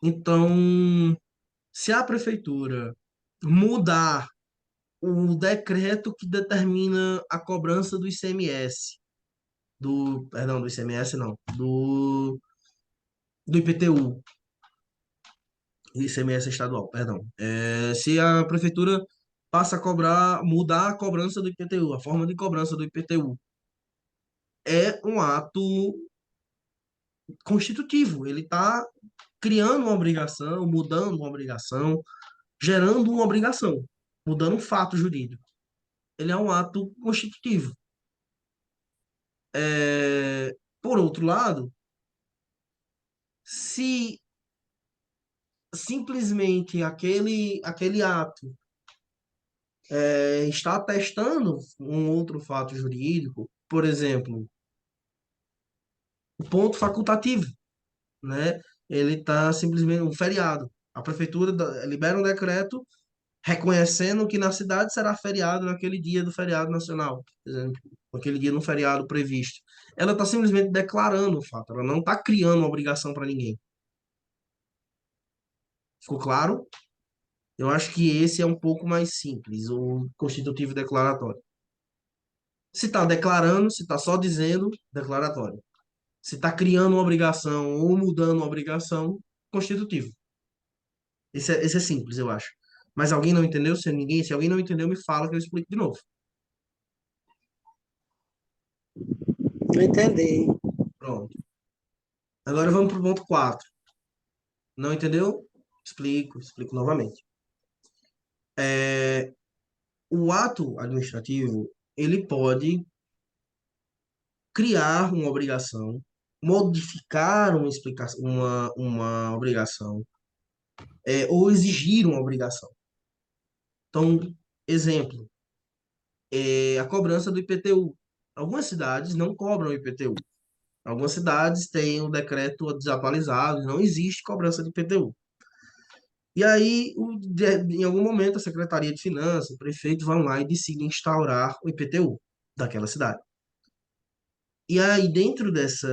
Então, se a prefeitura mudar o decreto que determina a cobrança do ICMS, perdão, do ICMS não, do IPTU, ICMS estadual, perdão. Se a prefeitura passa a cobrar, mudar a cobrança do IPTU, a forma de cobrança do IPTU, é um ato constitutivo. Ele está criando uma obrigação, mudando uma obrigação, gerando uma obrigação, mudando um fato jurídico. Ele é um ato constitutivo. Por outro lado, se simplesmente aquele ato está atestando um outro fato jurídico, por exemplo, o ponto facultativo, né? Ele está simplesmente um feriado. A prefeitura libera um decreto reconhecendo que na cidade será feriado naquele dia do feriado nacional, por exemplo, naquele dia no feriado previsto. Ela está simplesmente declarando o fato, ela não está criando uma obrigação para ninguém. Ficou claro? Eu acho que esse é um pouco mais simples, o constitutivo declaratório. Se está declarando, se está só dizendo, declaratório. Se está criando uma obrigação ou mudando uma obrigação, constitutivo. Esse é simples, eu acho. Mas alguém não entendeu? Se alguém não entendeu, me fala que eu explico de novo. Não entendi. Pronto. Agora vamos para o ponto 4. Não entendeu? Explico novamente. O ato administrativo, ele pode criar uma obrigação, modificar uma explicação, uma obrigação, ou exigir uma obrigação. Então, exemplo, a cobrança do IPTU. Algumas cidades não cobram IPTU. Algumas cidades têm o decreto desatualizado, não existe cobrança de IPTU. E aí, em algum momento, a Secretaria de Finanças, o prefeito vão lá e decidem instaurar o IPTU daquela cidade. E aí, dentro dessa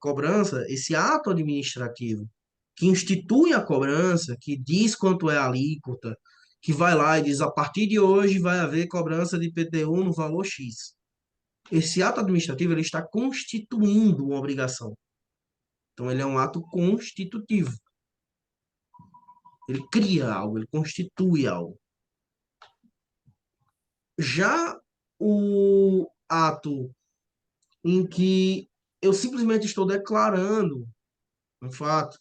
cobrança, esse ato administrativo que institui a cobrança, que diz quanto é a alíquota, que vai lá e diz, a partir de hoje vai haver cobrança de IPTU no valor X. Esse ato administrativo ele está constituindo uma obrigação. Então, ele é um ato constitutivo. Ele cria algo, ele constitui algo. Já o ato em que eu simplesmente estou declarando um fato,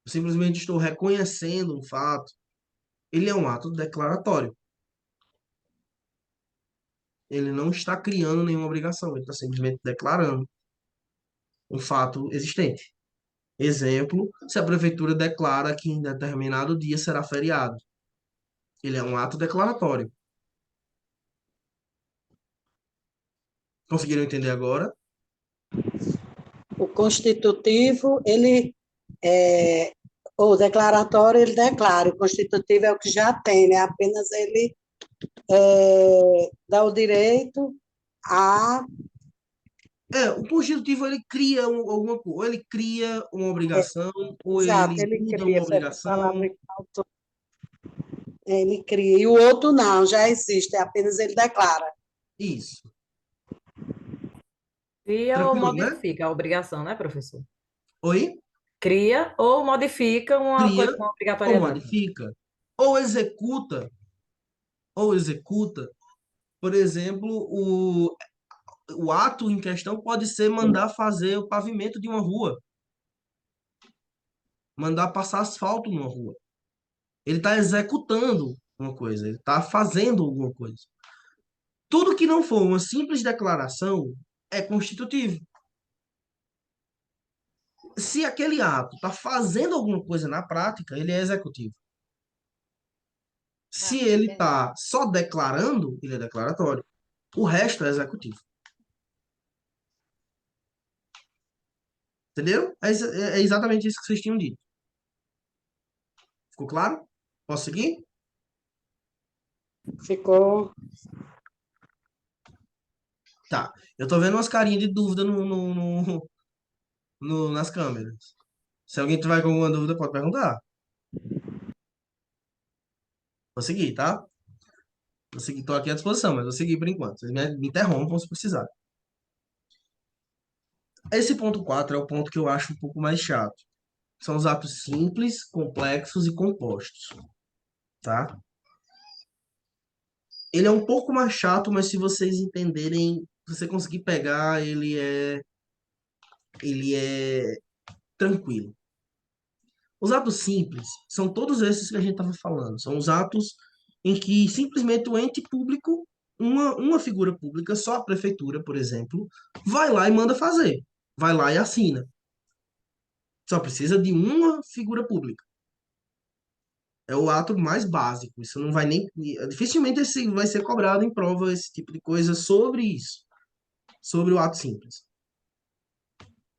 eu simplesmente estou reconhecendo um fato, ele é um ato declaratório. Ele não está criando nenhuma obrigação, ele está simplesmente declarando um fato existente. Exemplo, se a prefeitura declara que em determinado dia será feriado. Ele é um ato declaratório. Conseguiram entender agora? O constitutivo, o declaratório, ele declara, o constitutivo é o que já tem, né? Apenas ele dá o direito a... O constitutivo ele cria alguma coisa, ou ele cria uma obrigação, ou Exato, ele ele muda cria uma essa obrigação. palavra que faltou. Ele cria, e o outro não, já existe, apenas ele declara. Isso. Cria ou Tranquilo, né? modifica a obrigação, né, professor? Oi? Cria ou modifica uma Cria coisa com ou obrigatoriedade. modifica, ou executa, por exemplo, o ato em questão pode ser mandar fazer o pavimento de uma rua, mandar passar asfalto numa rua. Ele está executando uma coisa, ele está fazendo alguma coisa. Tudo que não for uma simples declaração é constitutivo. Se aquele ato está fazendo alguma coisa na prática, ele é executivo. Se ele está só declarando, ele é declaratório. O resto é executivo. Entendeu? É exatamente isso que vocês tinham dito. Ficou claro? Posso seguir? Ficou. Tá. Eu tô vendo umas carinhas de dúvida nas câmeras. Se alguém tiver com alguma dúvida, pode perguntar. Vou seguir, tá? Vou seguir, tô aqui à disposição, mas vou seguir por enquanto. Vocês me interrompam se precisar. Esse ponto 4 é o ponto que eu acho um pouco mais chato. São os atos simples, complexos e compostos, tá? Ele é um pouco mais chato, mas se vocês entenderem, se você conseguir pegar, ele é tranquilo. Os atos simples são todos esses que a gente estava falando. São os atos em que simplesmente o ente público, uma figura pública, só a prefeitura, por exemplo, vai lá e manda fazer. Vai lá e assina. Só precisa de uma figura pública. É o ato mais básico. Isso não vai nem. Dificilmente vai ser cobrado em prova esse tipo de coisa sobre isso. Sobre o ato simples.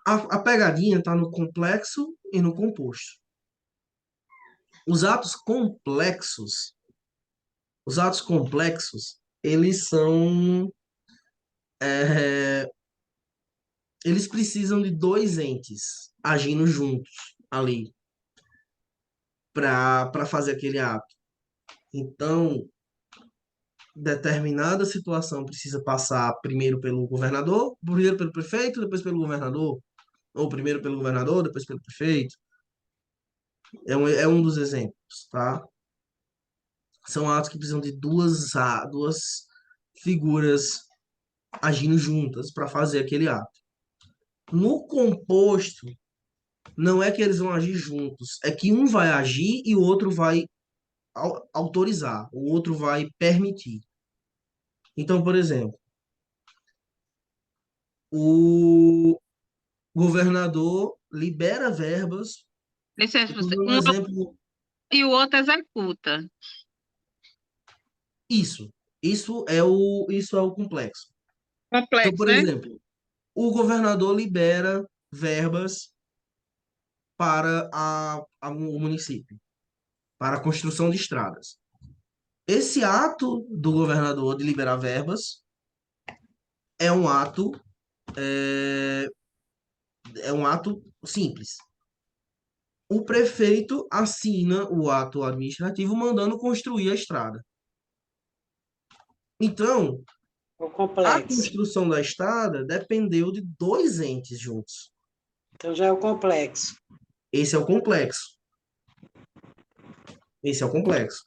A pegadinha está no complexo e no composto. Os atos complexos Os atos complexos, é, eles precisam de dois entes agindo juntos ali para fazer aquele ato. Então, determinada situação precisa passar primeiro pelo governador, primeiro pelo prefeito, depois pelo governador, ou primeiro pelo governador, depois pelo prefeito. É um dos exemplos, tá? São atos que precisam de duas figuras agindo juntas para fazer aquele ato. No composto, não é que eles vão agir juntos, é que um vai agir e o outro vai autorizar, o outro vai permitir. Então, por exemplo, o governador libera verbas. Licença, Estou dando um um exemplo. e o outro executa. Isso. Isso é o complexo. Então, Complexo, por né? exemplo, o governador libera verbas para o município, para a construção de estradas. Esse ato do governador de liberar verbas é um ato é, é um ato simples. O prefeito assina o ato administrativo mandando construir a estrada. Então, O a complexo. construção da estrada dependeu de dois entes juntos. Então já é o complexo. Esse é o complexo. Esse é o complexo.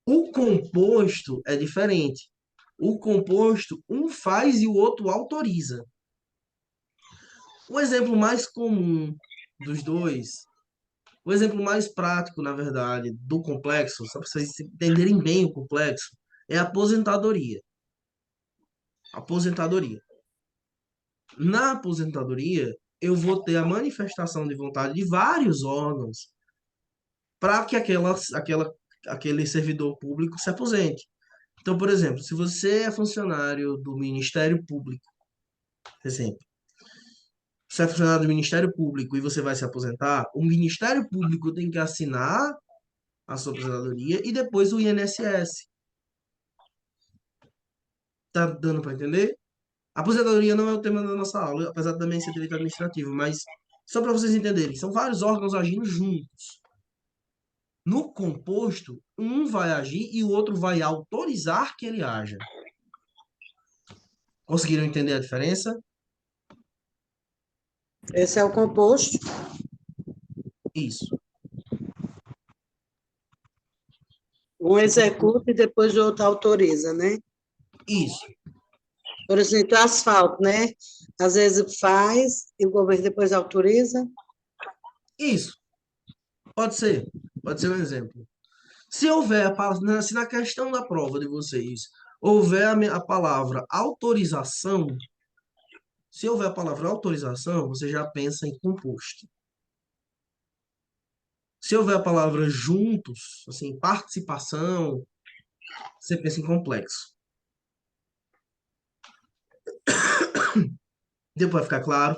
O composto é diferente. O composto, um faz e o outro autoriza. O exemplo mais comum dos dois, o exemplo mais prático, na verdade, do complexo, só para vocês entenderem bem o complexo, é a aposentadoria. Aposentadoria. Na aposentadoria, eu vou ter a manifestação de vontade de vários órgãos para que aquele servidor público se aposente. Então, por exemplo, se você é funcionário do Ministério Público, por exemplo, você é funcionário do Ministério Público e você vai se aposentar, o Ministério Público tem que assinar a sua aposentadoria e depois o INSS. Tá dando para entender? A aposentadoria não é o tema da nossa aula, apesar de também ser direito administrativo, mas só para vocês entenderem, são vários órgãos agindo juntos. No composto, um vai agir e o outro vai autorizar que ele haja. Conseguiram entender a diferença? Esse é o composto. Isso, Um executa e depois o outro autoriza, né? isso, Por exemplo, asfalto, né? Às vezes faz e o governo depois autoriza. isso. Pode ser. Pode ser um exemplo. Se houver, se na questão da prova de vocês, houver a palavra autorização, Se houver a palavra autorização, você já pensa em composto. Se houver a palavra juntos, assim, participação, você pensa em complexo. Deu para ficar claro?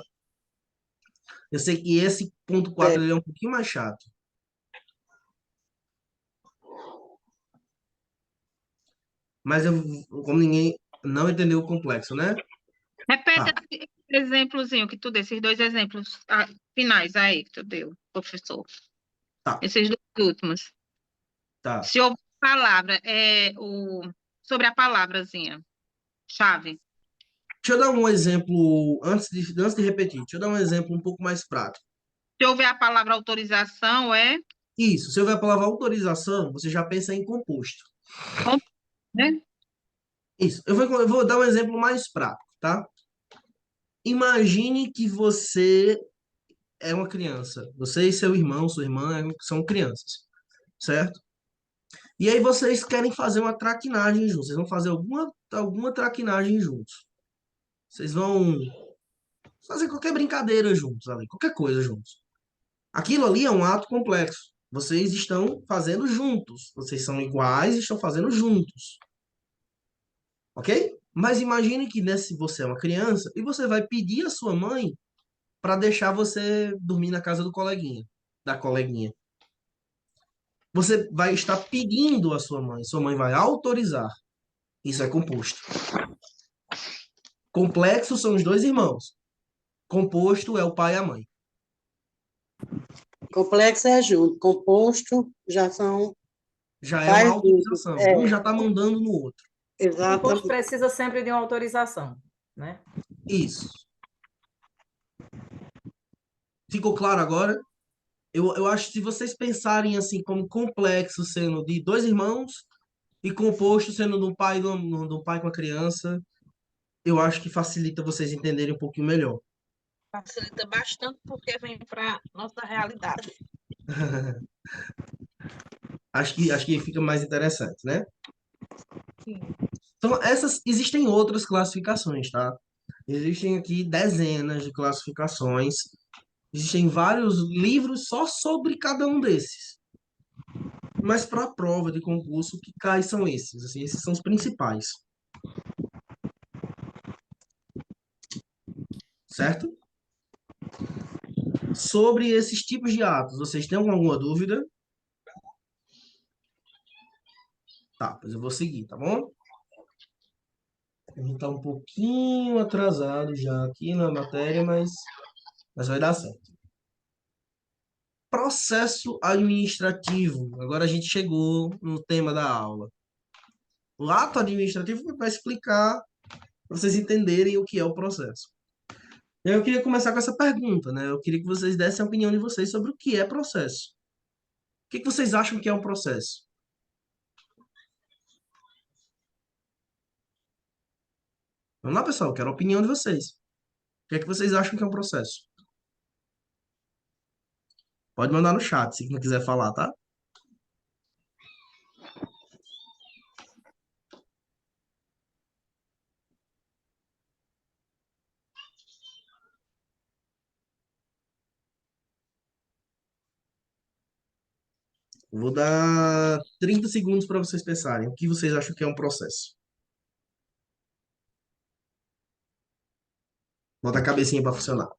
Eu sei que esse ponto 4 ele é um pouquinho mais chato. Mas eu, como ninguém não entendeu o complexo, né? Repete Tá, esse exemplozinho que tu deu, esses dois exemplos finais aí que tu deu, professor. tá, Esses dois últimos. tá. Se houver palavra, sobre a palavrazinha, chave. Deixa eu dar um exemplo, antes de repetir, deixa eu dar um exemplo um pouco mais prático. Se houver a palavra autorização, Isso, se houver a palavra autorização, você já pensa em composto. né? Isso, eu vou dar um exemplo mais prático, tá? Imagine que você é uma criança. Você e seu irmão, sua irmã são crianças, certo? E aí vocês querem fazer uma traquinagem juntos. Vocês vão fazer alguma traquinagem juntos. Vocês vão fazer qualquer brincadeira juntos ali, qualquer coisa juntos. Aquilo ali é um ato complexo. Vocês estão fazendo juntos. Vocês são iguais e estão fazendo juntos. Ok? Mas imagine que nesse você é uma criança e você vai pedir à sua mãe para deixar você dormir na casa do coleguinha, da coleguinha. Você vai estar pedindo à sua mãe vai autorizar. Isso é composto. Complexo são os dois irmãos. Composto é o pai e a mãe. Complexo é junto, composto já são Já é uma faz juntos. autorização. Um já está mandando no outro. O composto Exatamente. precisa sempre de uma autorização, né? Isso. Ficou claro agora? Eu acho que se vocês pensarem assim como complexo sendo de dois irmãos e composto sendo do pai com a criança, eu acho que facilita vocês entenderem um pouquinho melhor. Facilita bastante porque vem para nossa realidade. Acho que fica mais interessante, né? Sim. Então, existem outras classificações, tá? Existem aqui dezenas de classificações. Existem vários livros só sobre cada um desses. Mas para a prova de concurso, o que cai são esses. Assim, esses são os principais. Certo? Sobre esses tipos de atos, vocês têm alguma dúvida? Tá, pois eu vou seguir, tá bom? A gente tá um pouquinho atrasado já aqui na matéria, mas vai dar certo. Processo administrativo. Agora a gente chegou no tema da aula. O ato administrativo vai explicar para vocês entenderem o que é o processo. E aí eu queria começar com essa pergunta, né? Eu queria que vocês dessem a opinião de vocês sobre o que é processo. O que que vocês acham que é um processo? Vamos lá, pessoal, eu quero a opinião de vocês. O que é que vocês acham que é um processo? Pode mandar no chat se não quiser falar, tá? Vou dar 30 segundos para vocês pensarem. O que vocês acham que é um processo? Bota a cabecinha para funcionar.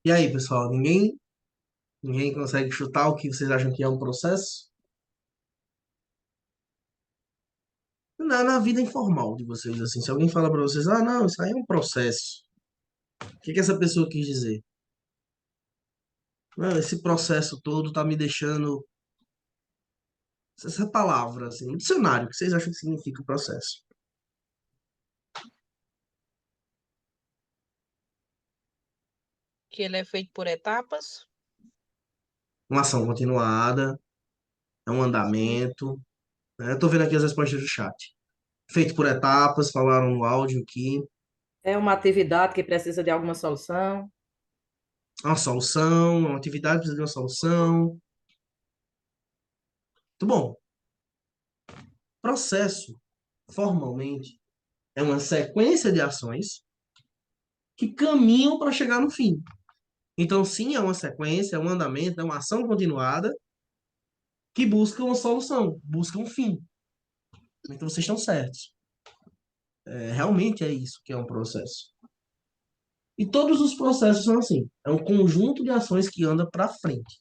E aí, pessoal, ninguém consegue chutar o que vocês acham que é um processo? Na vida informal de vocês, assim, se alguém fala para vocês, ah, não, isso aí é um processo. O que que essa pessoa quis dizer? Não, esse processo todo tá me deixando. Essa palavra, assim, no dicionário, o que vocês acham que significa o processo? Que ele é feito por etapas. Uma ação continuada, é um andamento. Né? Eu tô vendo aqui as respostas do chat. Feito por etapas, falaram no áudio aqui. É uma atividade que precisa de alguma solução. Uma solução, uma atividade precisa de uma solução. Muito bom. Processo, formalmente, é uma sequência de ações que caminham para chegar no fim. Então, sim, é uma sequência, é um andamento, é uma ação continuada que busca uma solução, busca um fim. Então, vocês estão certos. Realmente é isso que é um processo. E todos os processos são assim. É um conjunto de ações que anda para frente.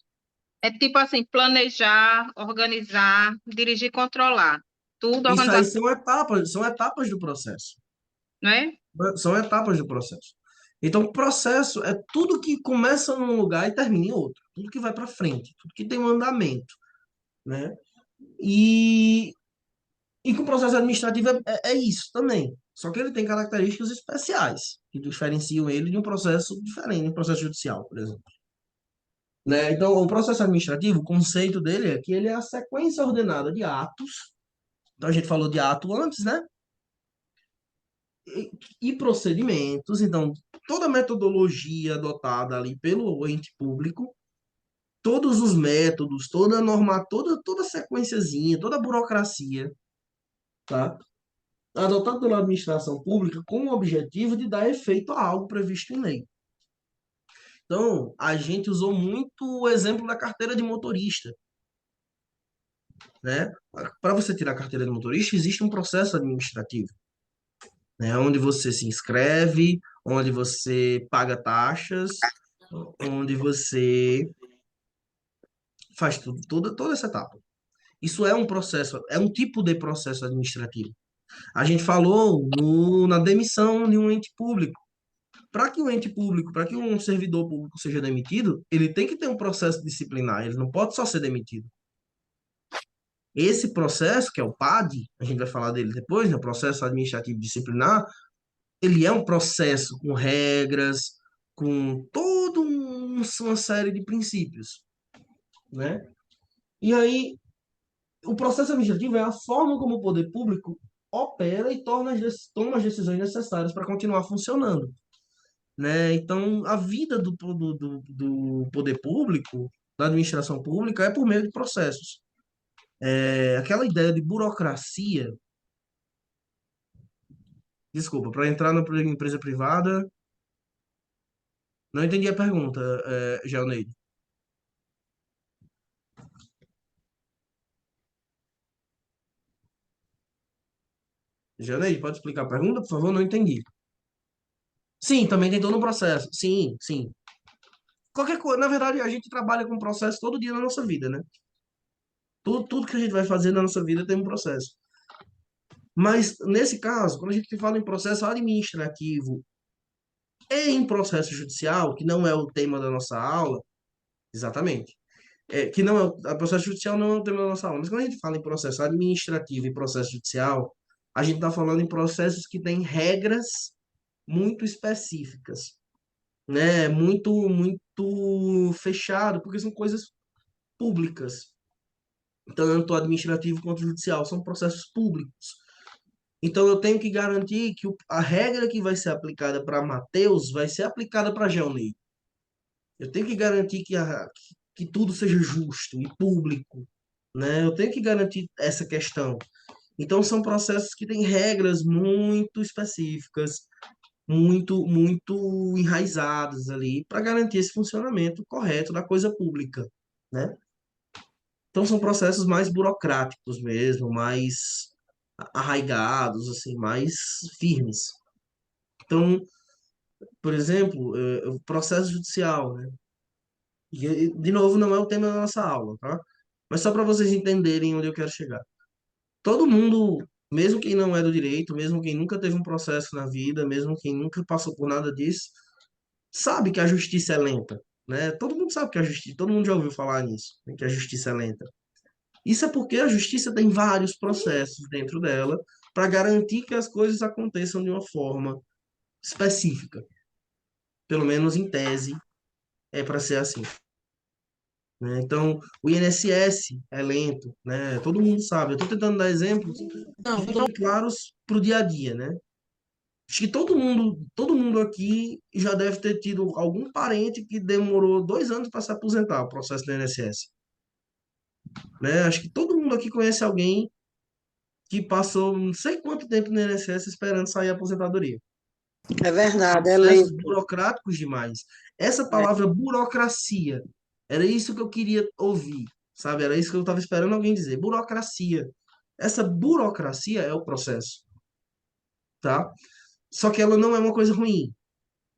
É tipo assim, planejar, organizar, dirigir, controlar. Tudo Isso aí organização, são etapas do processo. não é? São etapas do processo. Então, o processo é tudo que começa num lugar e termina em outro. Tudo que vai para frente, tudo que tem um andamento, né? E, e que o processo administrativo é isso também. Só que ele tem características especiais que diferenciam ele de um processo diferente, de um processo judicial, por exemplo. Né? Então, o processo administrativo, o conceito dele é que ele é a sequência ordenada de atos. Então, a gente falou de ato antes, né? E procedimentos. Então, toda a metodologia adotada ali pelo ente público, todos os métodos, toda a norma, toda a sequenciazinha, toda a burocracia, tá? Adotada pela administração pública com o objetivo de dar efeito a algo previsto em lei. Então, a gente usou muito o exemplo da carteira de motorista, né? Para você tirar a carteira de motorista, existe um processo administrativo, né? Onde você se inscreve, onde você paga taxas, onde você faz tudo, toda essa etapa. Isso é um processo, é um tipo de processo administrativo. A gente falou na demissão de um ente público. Para que um ente público, para que um servidor público seja demitido, ele tem que ter um processo disciplinar, ele não pode só ser demitido. Esse processo, que é o PAD, a gente vai falar dele depois, né? O processo administrativo disciplinar, ele é um processo com regras, com uma série de princípios, né? E aí, o processo administrativo é a forma como o poder público opera e toma as decisões necessárias para continuar funcionando, né? Então, a vida do poder público, da administração pública, é por meio de processos. Aquela ideia de burocracia, desculpa, para entrar na empresa privada, não entendi a pergunta, Gelneide. Gelneide, pode explicar a pergunta, por favor? Não entendi. Sim, também tem todo um processo. Sim, sim. Qualquer coisa, na verdade, a gente trabalha com processo todo dia na nossa vida, né? Tudo que a gente vai fazer na nossa vida tem um processo. Mas, nesse caso, quando a gente fala em processo administrativo e em processo judicial, que não é o tema da nossa aula, exatamente, que não é processo judicial não é o tema da nossa aula, mas quando a gente fala em processo administrativo e processo judicial, a gente está falando em processos que têm regras muito específicas, né? Muito fechado, porque são coisas públicas, tanto administrativo quanto judicial, são processos públicos. Então eu tenho que garantir que a regra que vai ser aplicada para Mateus vai ser aplicada para Gelney. Eu tenho que garantir que tudo seja justo e público, né? Eu tenho que garantir essa questão. Então são processos que têm regras muito específicas, muito enraizadas ali para garantir esse funcionamento correto da coisa pública, né? Então são processos mais burocráticos mesmo, mais arraigados, assim, mais firmes. Então, por exemplo, o processo judicial, né? E, de novo, não é o tema da nossa aula, tá? Mas só para vocês entenderem onde eu quero chegar. Todo mundo, mesmo quem não é do direito, mesmo quem nunca teve um processo na vida, mesmo quem nunca passou por nada disso, sabe que a justiça é lenta, né? Todo mundo sabe que a justiça, todo mundo já ouviu falar nisso, né, que a justiça é lenta. Isso é porque a justiça tem vários processos dentro dela para garantir que as coisas aconteçam de uma forma específica. Pelo menos em tese, é para ser assim, né? Então, o INSS é lento, né? Todo mundo sabe. Eu estou tentando dar exemplos que fiquem claros para o dia a dia, né? Acho que todo mundo aqui já deve ter tido algum parente que demorou 2 anos para se aposentar, o processo do INSS, né? Acho que todo mundo aqui conhece alguém que passou não sei quanto tempo no INSS esperando sair a aposentadoria. É verdade, é Processos lento. burocráticos demais. Essa palavra burocracia, era isso que eu queria ouvir, sabe? Era isso que eu estava esperando alguém dizer. Burocracia. Essa burocracia é o processo, tá? Só que ela não é uma coisa ruim.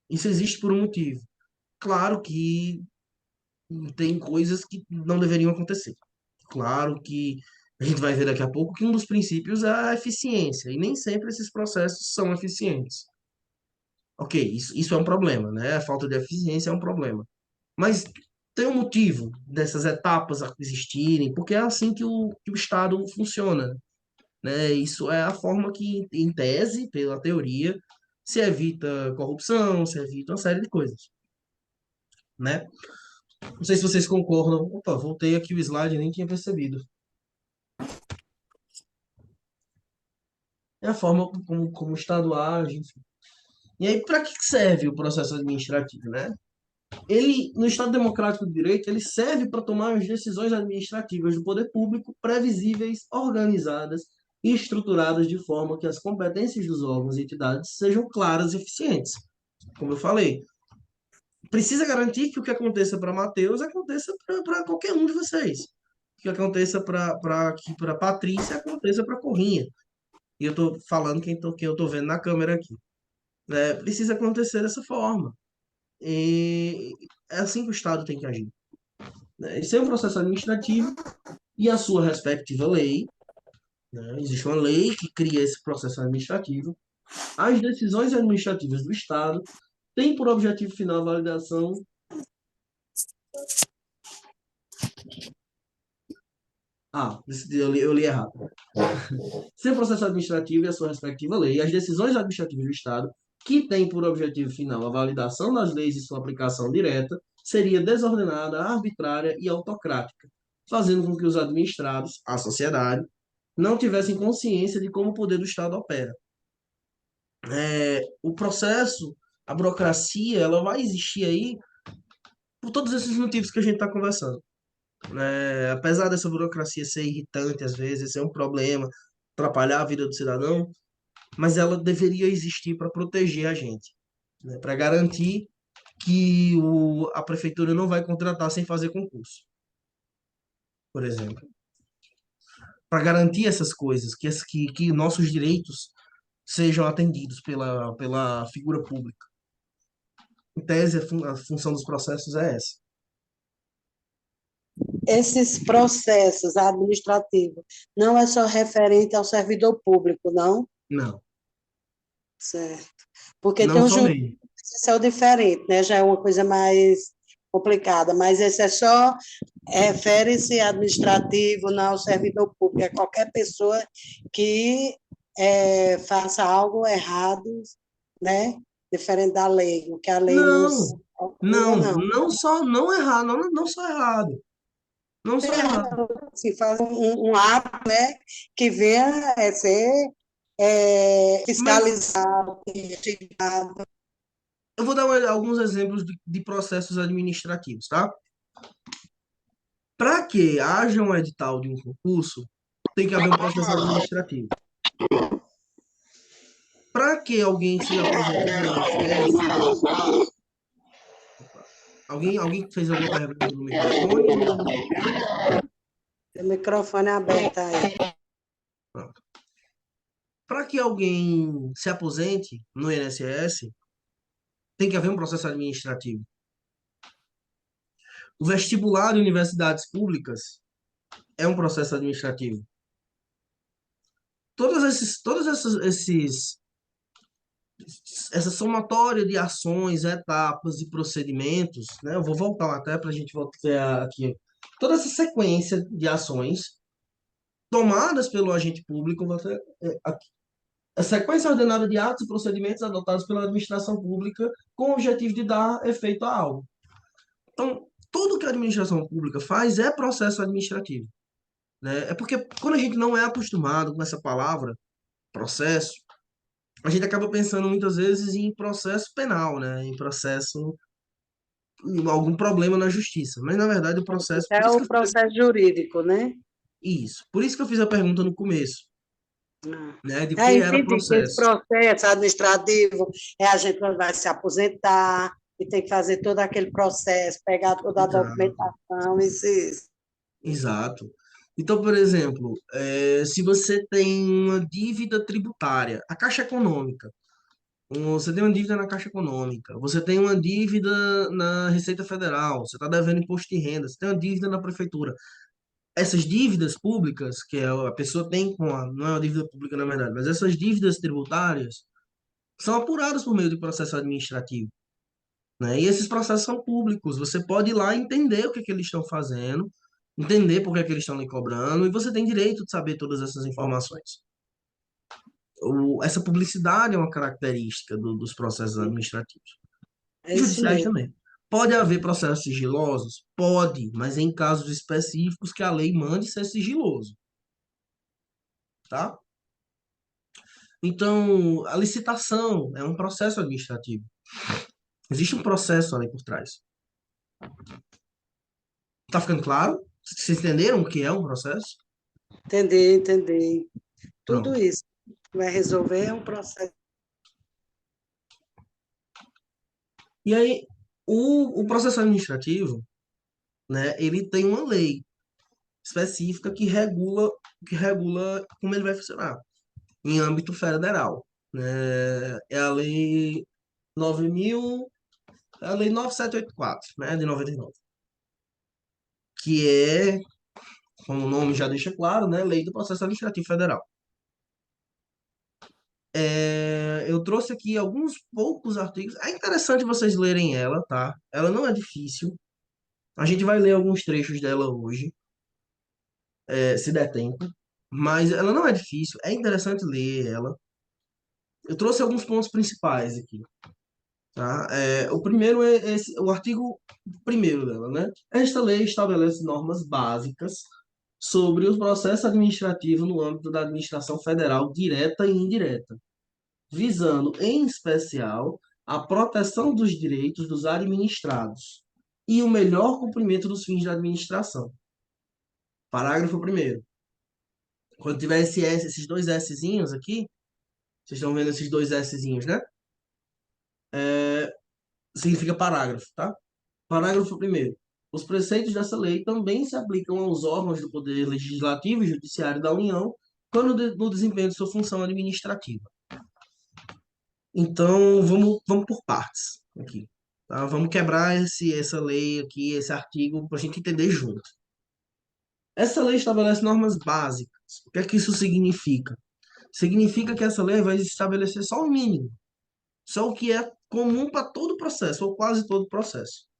Isso existe por um motivo. Claro que tem coisas que não deveriam acontecer. Claro que a gente vai ver daqui a pouco que um dos princípios é a eficiência, e nem sempre esses processos são eficientes. Ok, isso é um problema, né? A falta de eficiência é um problema. Mas tem um motivo dessas etapas existirem, porque é assim que o Estado funciona, né? Isso é a forma que, em tese, pela teoria, se evita corrupção, se evita uma série de coisas, né? Não sei se vocês concordam. Opa, voltei aqui o slide, nem tinha percebido. É a forma como o Estado age, enfim. E aí, para que serve o processo administrativo, né? Ele, no Estado Democrático de Direito, ele serve para tomar as decisões administrativas do poder público previsíveis, organizadas e estruturadas de forma que as competências dos órgãos e entidades sejam claras e eficientes. Como eu falei, precisa garantir que o que aconteça para Mateus aconteça para qualquer um de vocês. Que aconteça para Patrícia aconteça para Corrinha. E eu estou falando quem eu estou vendo na câmera aqui. Né? Precisa acontecer dessa forma. E é assim que o Estado tem que agir. Né? Esse é um processo administrativo e a sua respectiva lei. Né? Existe uma lei que cria esse processo administrativo. As decisões administrativas do Estado têm por objetivo final a validação. Eu li errado. Seu processo administrativo e a sua respectiva lei, as decisões administrativas do Estado, que têm por objetivo final a validação das leis e sua aplicação direta, seria desordenada, arbitrária e autocrática, fazendo com que os administrados, a sociedade, não tivessem consciência de como o poder do Estado opera. O processo, a burocracia, ela vai existir aí por todos esses motivos que a gente está conversando. Apesar dessa burocracia ser irritante às vezes, ser um problema, atrapalhar a vida do cidadão, mas ela deveria existir para proteger a gente, né? Para garantir que a prefeitura não vai contratar sem fazer concurso, por exemplo. Para garantir essas coisas, que nossos direitos sejam atendidos pela figura pública. Em tese, a função dos processos é essa. Esses processos administrativos não é só referente ao servidor público, não? Não, Certo. Porque tem não um juiz somente. que é diferente, né? Já é uma coisa mais complicada, mas esse é só refere-se administrativo, não ao servidor público, é qualquer pessoa que faça algo errado, né? Diferente da lei, o que a lei nos Não, obriga, não. não só não errado, não só errado, não só errado. Se faz um ato, né, que venha ser Mas fiscalizado, investigado. eu vou dar alguns exemplos de processos administrativos, tá? Para que haja um edital de um concurso, tem que haver um processo administrativo. Para que alguém se aposente do INSS, alguém fez alguma pergunta no microfone? O microfone é aberto aí. Para que alguém se aposente no INSS, tem que haver um processo administrativo. O vestibular de universidades públicas é um processo administrativo. Todos esses essa somatória de ações, etapas e procedimentos, né? Eu vou voltar até para a gente voltar aqui. Toda essa sequência de ações tomadas pelo agente público, aqui. A sequência ordenada de atos e procedimentos adotados pela administração pública com o objetivo de dar efeito a algo. Então, tudo que a administração pública faz é processo administrativo, né? É porque quando a gente não é acostumado com essa palavra, processo, a gente acaba pensando muitas vezes em processo penal, né? Em processo, em algum problema na justiça. Mas, na verdade, o processo. É o processo jurídico, né? Isso. Por isso que eu fiz a pergunta no começo, né? De que era Entendi que esse processo. processo administrativo é a gente quando vai se aposentar e tem que fazer todo aquele processo, pegar toda a Exato. documentação, isso. Exato. Então, por exemplo, se você tem uma dívida tributária, a Caixa Econômica, você tem uma dívida na Caixa Econômica, você tem uma dívida na Receita Federal, você está devendo imposto de renda, você tem uma dívida na Prefeitura. Essas dívidas públicas, que a pessoa tem não é uma dívida pública na verdade, mas essas dívidas tributárias são apuradas por meio de processo administrativo, né? E esses processos são públicos. Você pode ir lá e entender o que que eles estão fazendo, entender por que que eles estão lhe cobrando, e você tem direito de saber todas essas informações. Essa publicidade é uma característica dos processos administrativos. É isso Judiciais mesmo. também. Pode haver processos sigilosos? Pode, mas em casos específicos que a lei mande ser sigiloso, tá? Então, a licitação é um processo administrativo. Existe um processo ali por trás. Tá ficando claro? Vocês entenderam o que é um processo? Entendi. Tudo Pronto. isso vai resolver é um processo. E aí, o processo administrativo, né, ele tem uma lei específica que regula como ele vai funcionar em âmbito federal, né? É a lei 9.000, é a lei 9784, né, de 99, que é, como o nome já deixa claro, né, Lei do Processo Administrativo Federal. Eu trouxe aqui alguns poucos artigos. É interessante vocês lerem ela, tá? Ela não é difícil. A gente vai ler alguns trechos dela hoje, se der tempo. Mas ela não é difícil. É interessante ler ela. Eu trouxe alguns pontos principais aqui, tá? O primeiro é o artigo primeiro dela, né? Esta lei estabelece normas básicas sobre os processos administrativos no âmbito da administração federal direta e indireta, visando, em especial, a proteção dos direitos dos administrados e o melhor cumprimento dos fins da administração. Parágrafo primeiro. Quando tiver esses dois Szinhos aqui, vocês estão vendo esses dois Szinhos, né? Significa parágrafo, tá? Parágrafo primeiro. Os preceitos dessa lei também se aplicam aos órgãos do Poder Legislativo e Judiciário da União quando no desempenho de sua função administrativa. Então, vamos por partes aqui, tá? Vamos quebrar essa lei aqui, esse artigo, para a gente entender junto. Essa lei estabelece normas básicas. O que é que isso significa? Significa que essa lei vai estabelecer só o mínimo, só o que é comum para todo o processo, ou quase todo o processo.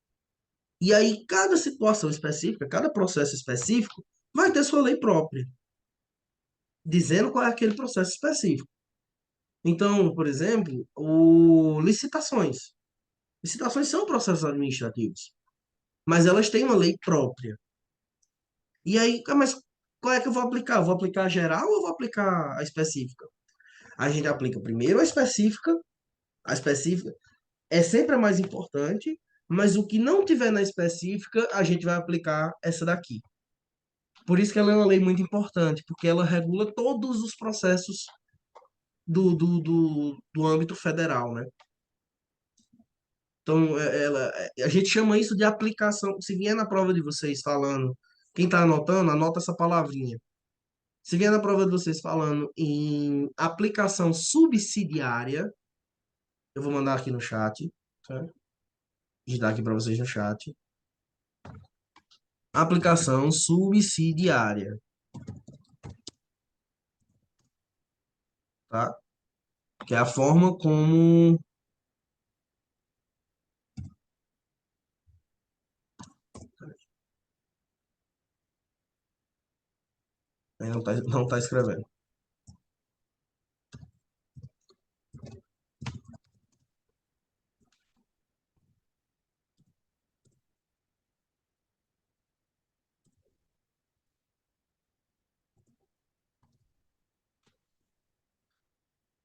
E aí, cada situação específica, cada processo específico, vai ter sua lei própria, dizendo qual é aquele processo específico. Então, por exemplo, licitações. Licitações são processos administrativos, mas elas têm uma lei própria. E aí, mas qual é que eu vou aplicar? Vou aplicar a geral ou vou aplicar a específica? A gente aplica primeiro a específica é sempre a mais importante, mas o que não tiver na específica, a gente vai aplicar essa daqui. Por isso que ela é uma lei muito importante, porque ela regula todos os processos do âmbito federal, né? Então, a gente chama isso de aplicação. Se vier na prova de vocês falando, quem está anotando, anota essa palavrinha. Se vier na prova de vocês falando em aplicação subsidiária, eu vou mandar aqui no chat, tá? Digitar aqui para vocês no chat. Aplicação subsidiária, tá? que é a forma como... Aí não tá escrevendo.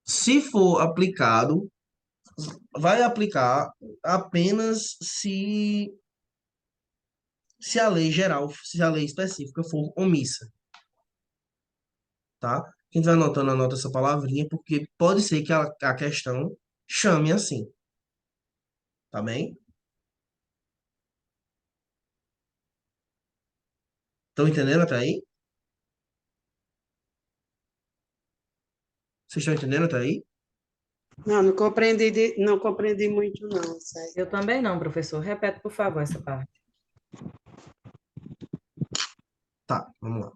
Se for aplicado, vai aplicar apenas se a lei geral, se a lei específica for omissa, tá? Quem vai anotando, anota essa palavrinha, porque pode ser que a questão chame assim, tá bem? Estão entendendo até aí? Vocês estão entendendo até aí? Não, não compreendi muito, não, sério. Eu também não, professor. Repete, por favor, essa parte. Tá, vamos lá.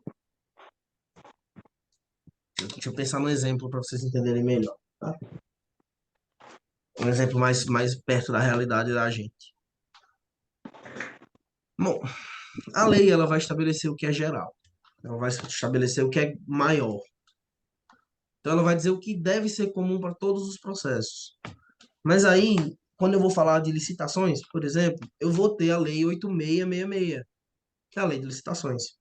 Deixa eu pensar no exemplo para vocês entenderem melhor, tá? Um exemplo mais perto da realidade da gente. Bom, a lei ela vai estabelecer o que é geral. Ela vai estabelecer o que é maior. Então, ela vai dizer o que deve ser comum para todos os processos. Mas aí, quando eu vou falar de licitações, por exemplo, eu vou ter a Lei 8666, que é a Lei de Licitações,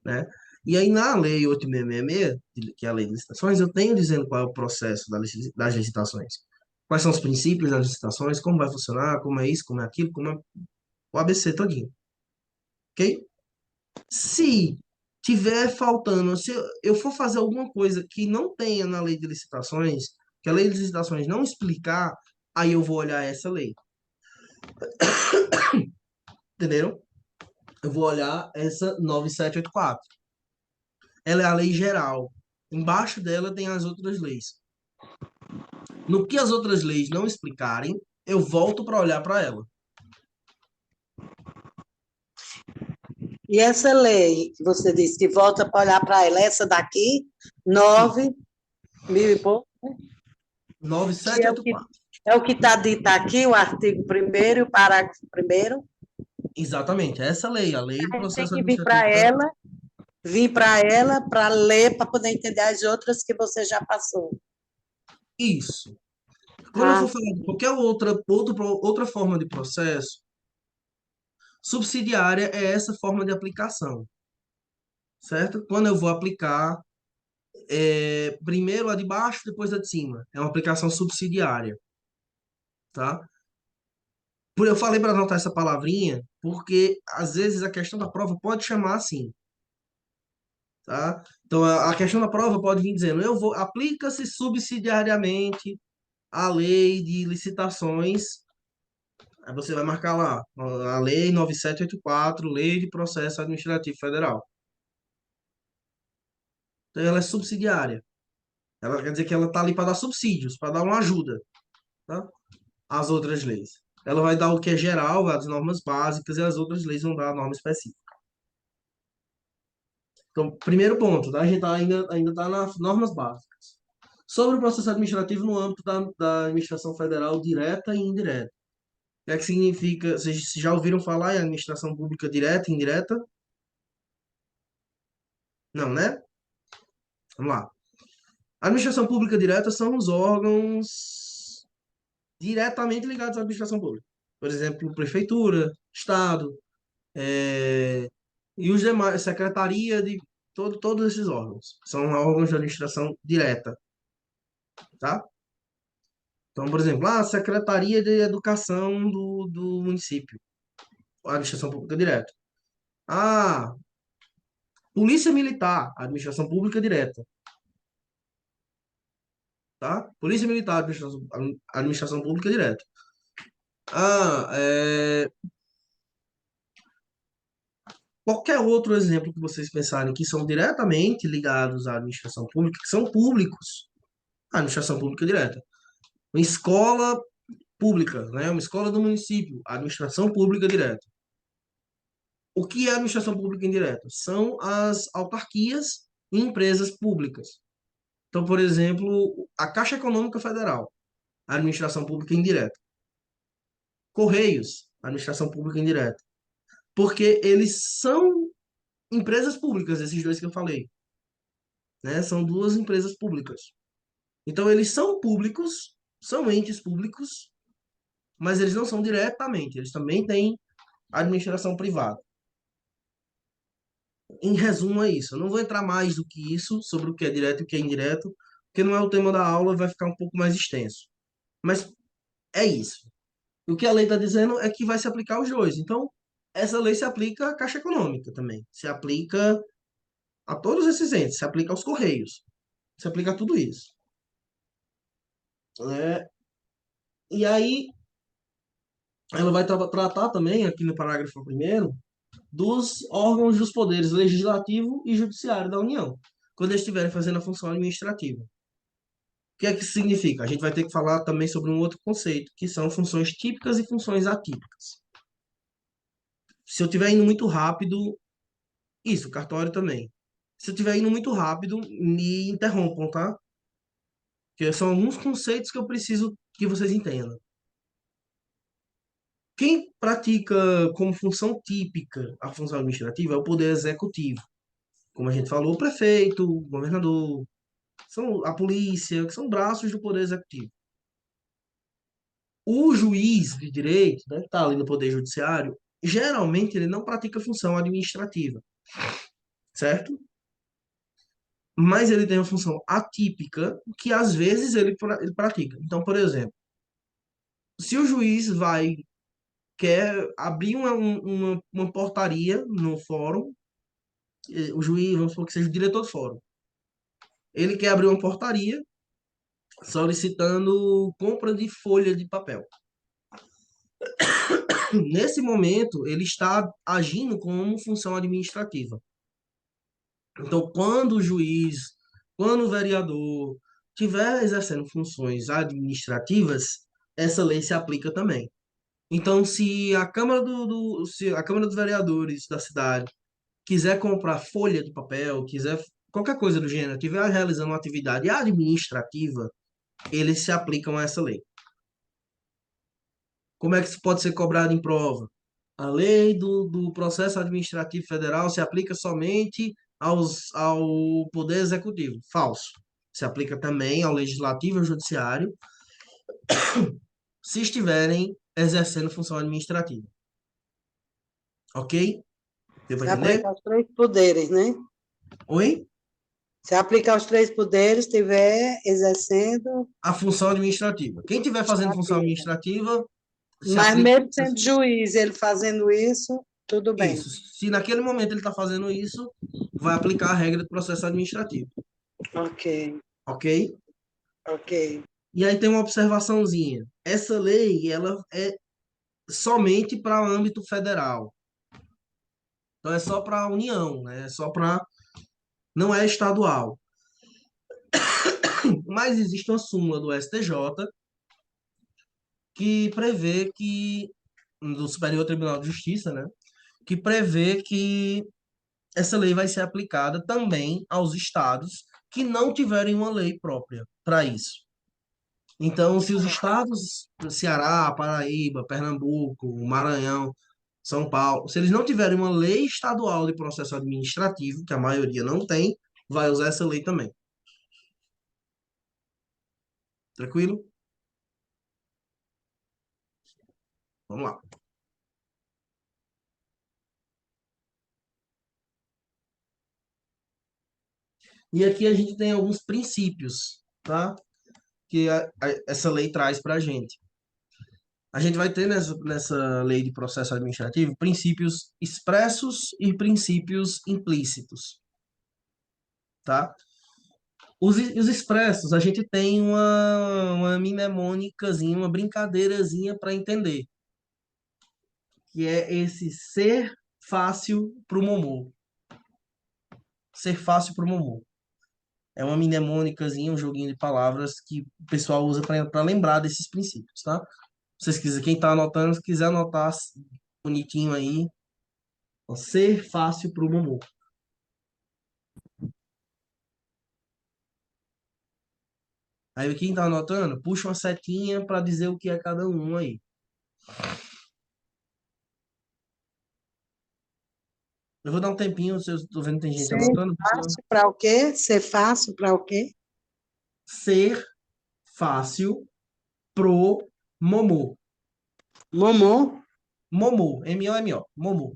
né? E aí, na Lei 8666, que é a Lei de Licitações, eu tenho dizendo qual é o processo das licitações. Quais são os princípios das licitações, como vai funcionar, como é isso, como é aquilo, como é o ABC todinho. Ok? Se tiver faltando, se eu for fazer alguma coisa que não tenha na lei de licitações, que a lei de licitações não explicar, aí eu vou olhar essa lei. Entenderam? Eu vou olhar essa 9784. Ela é a lei geral. Embaixo dela tem as outras leis. No que as outras leis não explicarem, eu volto para olhar para ela. E essa lei que você disse que volta para olhar para ela, essa daqui, 9 mil e pouco, que 9784. é o que está dito aqui, o artigo 1º e o parágrafo 1º. Exatamente, é essa lei, a lei do Tem processo que vir administrativo para federal. ela, para ler, para poder entender as outras que você já passou. Isso. Quando eu Ah, for falar de qualquer outra forma de processo, subsidiária é essa forma de aplicação, certo? Quando eu vou aplicar, primeiro a de baixo, depois a de cima. É uma aplicação subsidiária, tá? Por eu falei para anotar essa palavrinha, porque às vezes a questão da prova pode chamar assim, tá? Então a questão da prova pode vir dizendo, aplica-se subsidiariamente a lei de licitações. Aí você vai marcar lá, a Lei 9784, Lei de Processo Administrativo Federal. Então, ela é subsidiária. Ela quer dizer que ela está ali para dar subsídios, para dar uma ajuda, tá? Às outras leis. Ela vai dar o que é geral, as normas básicas, e as outras leis vão dar a norma específica. Então, primeiro ponto, tá? A gente ainda está nas normas básicas. Sobre o processo administrativo no âmbito da administração federal direta e indireta. O que é que significa? Vocês já ouviram falar em administração pública direta e indireta? Não, né? Vamos lá. A administração pública direta são os órgãos diretamente ligados à administração pública. Por exemplo, prefeitura, estado, e os demais, secretaria de todos esses órgãos. São órgãos de administração direta, tá? Então, por exemplo, a Secretaria de Educação do município, a administração pública direta. A Polícia Militar, a administração pública direta, tá? Polícia Militar, administração pública direta. Ah, qualquer outro exemplo que vocês pensarem que são diretamente ligados à administração pública, que são públicos, a administração pública direta. Uma escola pública, né? Uma escola do município, administração pública direta. O que é administração pública indireta? São as autarquias e empresas públicas. Então, por exemplo, a Caixa Econômica Federal, a administração pública indireta. Correios, a administração pública indireta. Porque eles são empresas públicas, esses dois que eu falei, né? São duas empresas públicas. Então, eles são públicos, são entes públicos, mas eles não são diretamente, eles também têm administração privada. Em resumo, é isso. Eu não vou entrar mais do que isso sobre o que é direto e o que é indireto, porque não é o tema da aula, vai ficar um pouco mais extenso. Mas é isso. O que a lei está dizendo é que vai se aplicar aos dois. Então, essa lei se aplica à Caixa Econômica também. Se aplica a todos esses entes, se aplica aos Correios, se aplica a tudo isso. Né? E aí, ela vai tratar também, aqui no parágrafo primeiro, dos órgãos dos poderes legislativo e judiciário da União, quando eles estiverem fazendo a função administrativa. O que é que isso significa? A gente vai ter que falar também sobre um outro conceito, que são funções típicas e funções atípicas. Se eu estiver indo muito rápido, isso, cartório também. Se eu estiver indo muito rápido, me interrompam, tá? Porque são alguns conceitos que eu preciso que vocês entendam. Quem pratica como função típica a função administrativa é o poder executivo. Como a gente falou, o prefeito, o governador, são a polícia, que são braços do poder executivo. O juiz de direito, né, que está ali no poder judiciário, geralmente ele não pratica função administrativa, certo? Mas ele tem uma função atípica que às vezes ele pratica. Então, por exemplo, se o juiz quer abrir uma portaria no fórum, o juiz, vamos supor que seja o diretor do fórum, ele quer abrir uma portaria solicitando compra de folha de papel. Nesse momento, ele está agindo como função administrativa. Então, quando o juiz, quando o vereador estiver exercendo funções administrativas, essa lei se aplica também. Então, se a se a Câmara dos Vereadores da cidade quiser comprar folha de papel, quiser qualquer coisa do gênero, estiver realizando uma atividade administrativa, eles se aplicam a essa lei. Como é que isso pode ser cobrado em prova? A lei do processo administrativo federal se aplica somente ao Poder Executivo. Falso. Se aplica também ao Legislativo e ao Judiciário, se estiverem exercendo função administrativa. Ok? Deu para Se entender? aplica aos três poderes, né? Oi? Se aplica aos três poderes, estiver exercendo. A função administrativa. Quem estiver fazendo função administrativa, se Mas aplica. mesmo sendo juiz, ele fazendo isso, tudo bem. Isso. Se naquele momento ele está fazendo isso, vai aplicar a regra do processo administrativo. Ok, Ok? ok. E aí tem uma observaçãozinha. Essa lei, ela é somente para o âmbito federal. Então é só para a União, né? É só para. Não é estadual. Mas existe uma súmula do STJ que prevê que. Do Superior Tribunal de Justiça, né? Que prevê que essa lei vai ser aplicada também aos estados que não tiverem uma lei própria para isso. Então, se os estados, Ceará, Paraíba, Pernambuco, Maranhão, São Paulo, se eles não tiverem uma lei estadual de processo administrativo, que a maioria não tem, vai usar essa lei também. Tranquilo? Vamos lá. E aqui a gente tem alguns princípios, tá? Que essa lei traz para a gente. A gente vai ter nessa lei de processo administrativo princípios expressos e princípios implícitos, tá? Os expressos, a gente tem uma mnemônicazinha, uma brincadeirazinha para entender, que é esse ser fácil para o Momô. Ser fácil para o Momô. É uma mnemônicazinha, um joguinho de palavras que o pessoal usa para lembrar desses princípios, tá? Se vocês quiserem, quem está anotando, se quiser anotar bonitinho aí, ó, ser fácil para o Momô. Aí quem tá anotando, puxa uma setinha para dizer o que é cada um aí. Eu vou dar um tempinho, se eu tô vendo que tem gente Ser anotando, pessoal. fácil para o quê? Ser fácil para o quê? Ser fácil pro Momô. Momô. Momô, M-O-M-O, Momô.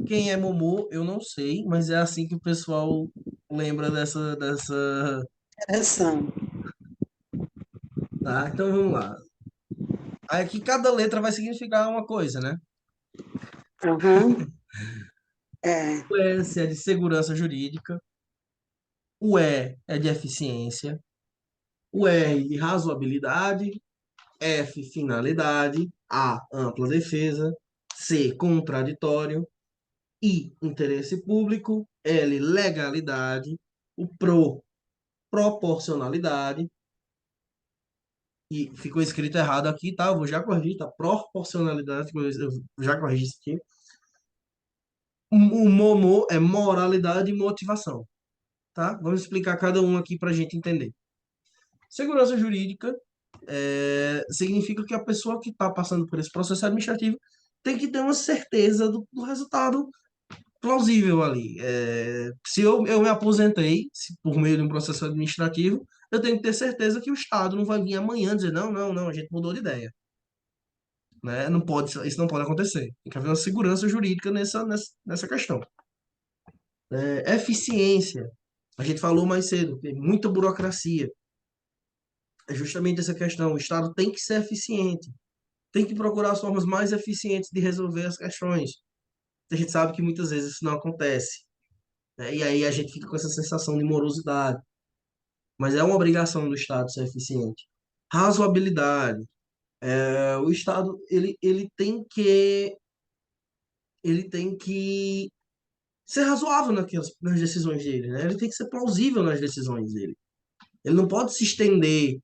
Quem é Momô, eu não sei, mas é assim que o pessoal lembra dessa, Interessante. tá? Então vamos lá. Aí aqui cada letra vai significar uma coisa, né? Aham. É. O S é de segurança jurídica, o E é de eficiência, o R de razoabilidade, F finalidade, A ampla defesa, C contraditório, I interesse público, L legalidade, o PRO proporcionalidade, e ficou escrito errado aqui, tá? Eu vou já corrigir, tá? Proporcionalidade, eu já corrigi isso aqui. O MOMO é moralidade e motivação, tá? Vamos explicar cada um aqui para a gente entender. Segurança jurídica significa que a pessoa que está passando por esse processo administrativo tem que ter uma certeza do resultado plausível ali. Se eu me aposentei por meio de um processo administrativo, eu tenho que ter certeza que o Estado não vai vir amanhã dizer, não, não, não, a gente mudou de ideia. Né? Não pode, isso não pode acontecer. Tem que haver uma segurança jurídica nessa questão. Eficiência. A gente falou mais cedo, tem muita burocracia. É justamente essa questão. O Estado tem que ser eficiente. Tem que procurar as formas mais eficientes de resolver as questões. A gente sabe que muitas vezes isso não acontece, né? E aí a gente fica com essa sensação de morosidade. Mas é uma obrigação do Estado ser eficiente. Razoabilidade. O Estado ele tem que ser razoável nas decisões dele, né? Ele tem que ser plausível nas decisões dele. Ele não pode se estender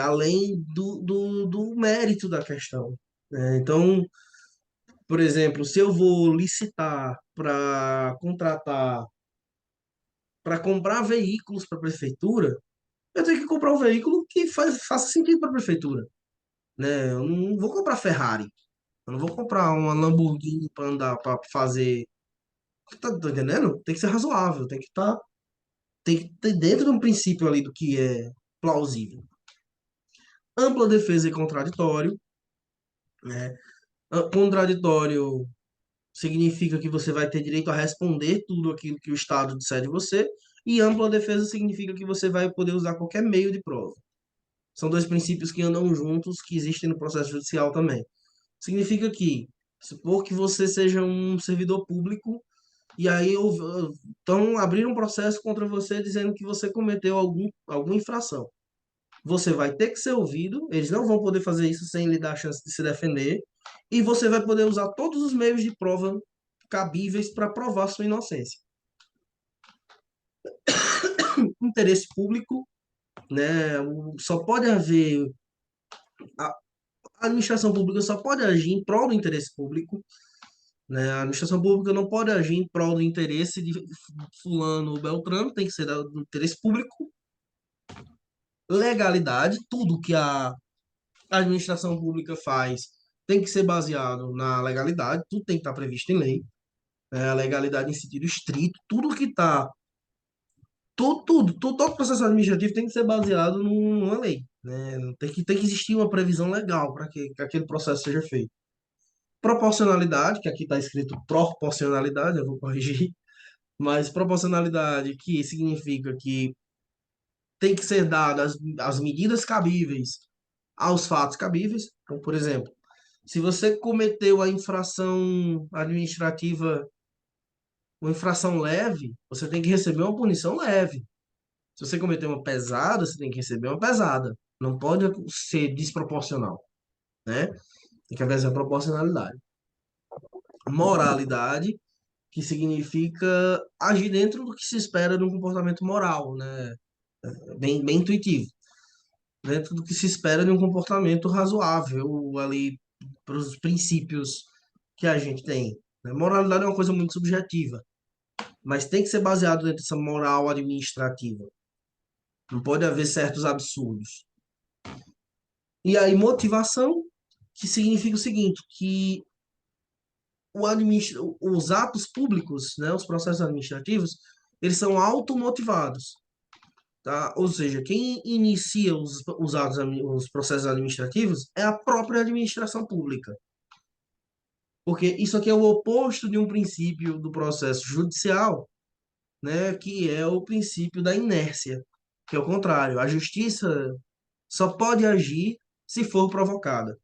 além do mérito da questão, né? Então, por exemplo, se eu vou licitar para comprar veículos para a prefeitura, eu tenho que comprar um veículo que faça sentido para a prefeitura, né? Eu não vou comprar Ferrari, eu não vou comprar uma Lamborghini para andar, para fazer. Tá entendendo? Tem que ser razoável, tem que ter dentro de um princípio ali do que é plausível. Ampla defesa e contraditório, né? Contraditório significa que você vai ter direito a responder tudo aquilo que o Estado disser de você, e ampla defesa significa que você vai poder usar qualquer meio de prova. São dois princípios que andam juntos, que existem no processo judicial também. Significa que, supor que você seja um servidor público, e aí então abriram um processo contra você dizendo que você cometeu alguma infração. Você vai ter que ser ouvido, eles não vão poder fazer isso sem lhe dar a chance de se defender, e você vai poder usar todos os meios de prova cabíveis para provar sua inocência. Interesse público, né? Só pode haver. A administração pública só pode agir em prol do interesse público, né? A administração pública não pode agir em prol do interesse de fulano ou beltrano, tem que ser do interesse público. Legalidade, tudo que a administração pública faz tem que ser baseado na legalidade, tudo tem que estar previsto em lei, né? A legalidade em sentido estrito, tudo que está, todo processo administrativo tem que ser baseado numa lei, né? Tem que existir uma previsão legal para que aquele processo seja feito. Proporcionalidade, que aqui está escrito proporcionalidade, eu vou corrigir, mas proporcionalidade que significa que tem que ser dadas as medidas cabíveis aos fatos cabíveis. Então, por exemplo, se você cometeu a infração administrativa, uma infração leve, você tem que receber uma punição leve. Se você cometeu uma pesada, você tem que receber uma pesada. Não pode ser desproporcional, né? Tem que haver essa proporcionalidade. Moralidade, que significa agir dentro do que se espera de um comportamento moral, né? Bem intuitivo. Dentro do que se espera de um comportamento razoável ali para os princípios que a gente tem, né? Moralidade é uma coisa muito subjetiva. mas tem que ser baseado nessa moral administrativa. Não pode haver certos absurdos. E aí, motivação, que significa o seguinte, que os atos públicos, né, os processos administrativos, eles são automotivados, tá? Ou seja, quem inicia os processos administrativos é a própria administração pública. Porque isso aqui é o oposto de um princípio do processo judicial, né, que é o princípio da inércia, que é o contrário. A justiça só pode agir se for provocada.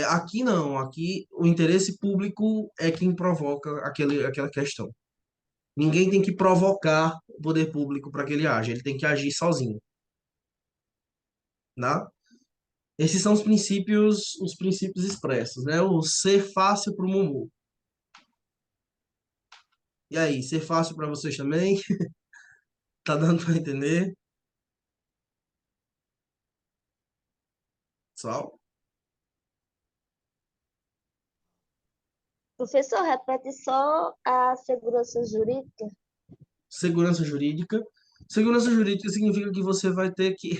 Aqui não, aqui o interesse público é quem provoca aquela questão. Ninguém tem que provocar o poder público para que ele aja, ele tem que agir sozinho, né? Esses são os princípios expressos, né? O ser fácil para o Mumu. E aí, ser fácil para vocês também? Tá dando para entender? Pessoal? Professor, repete só a segurança jurídica. Segurança jurídica. Segurança jurídica significa que você vai ter que.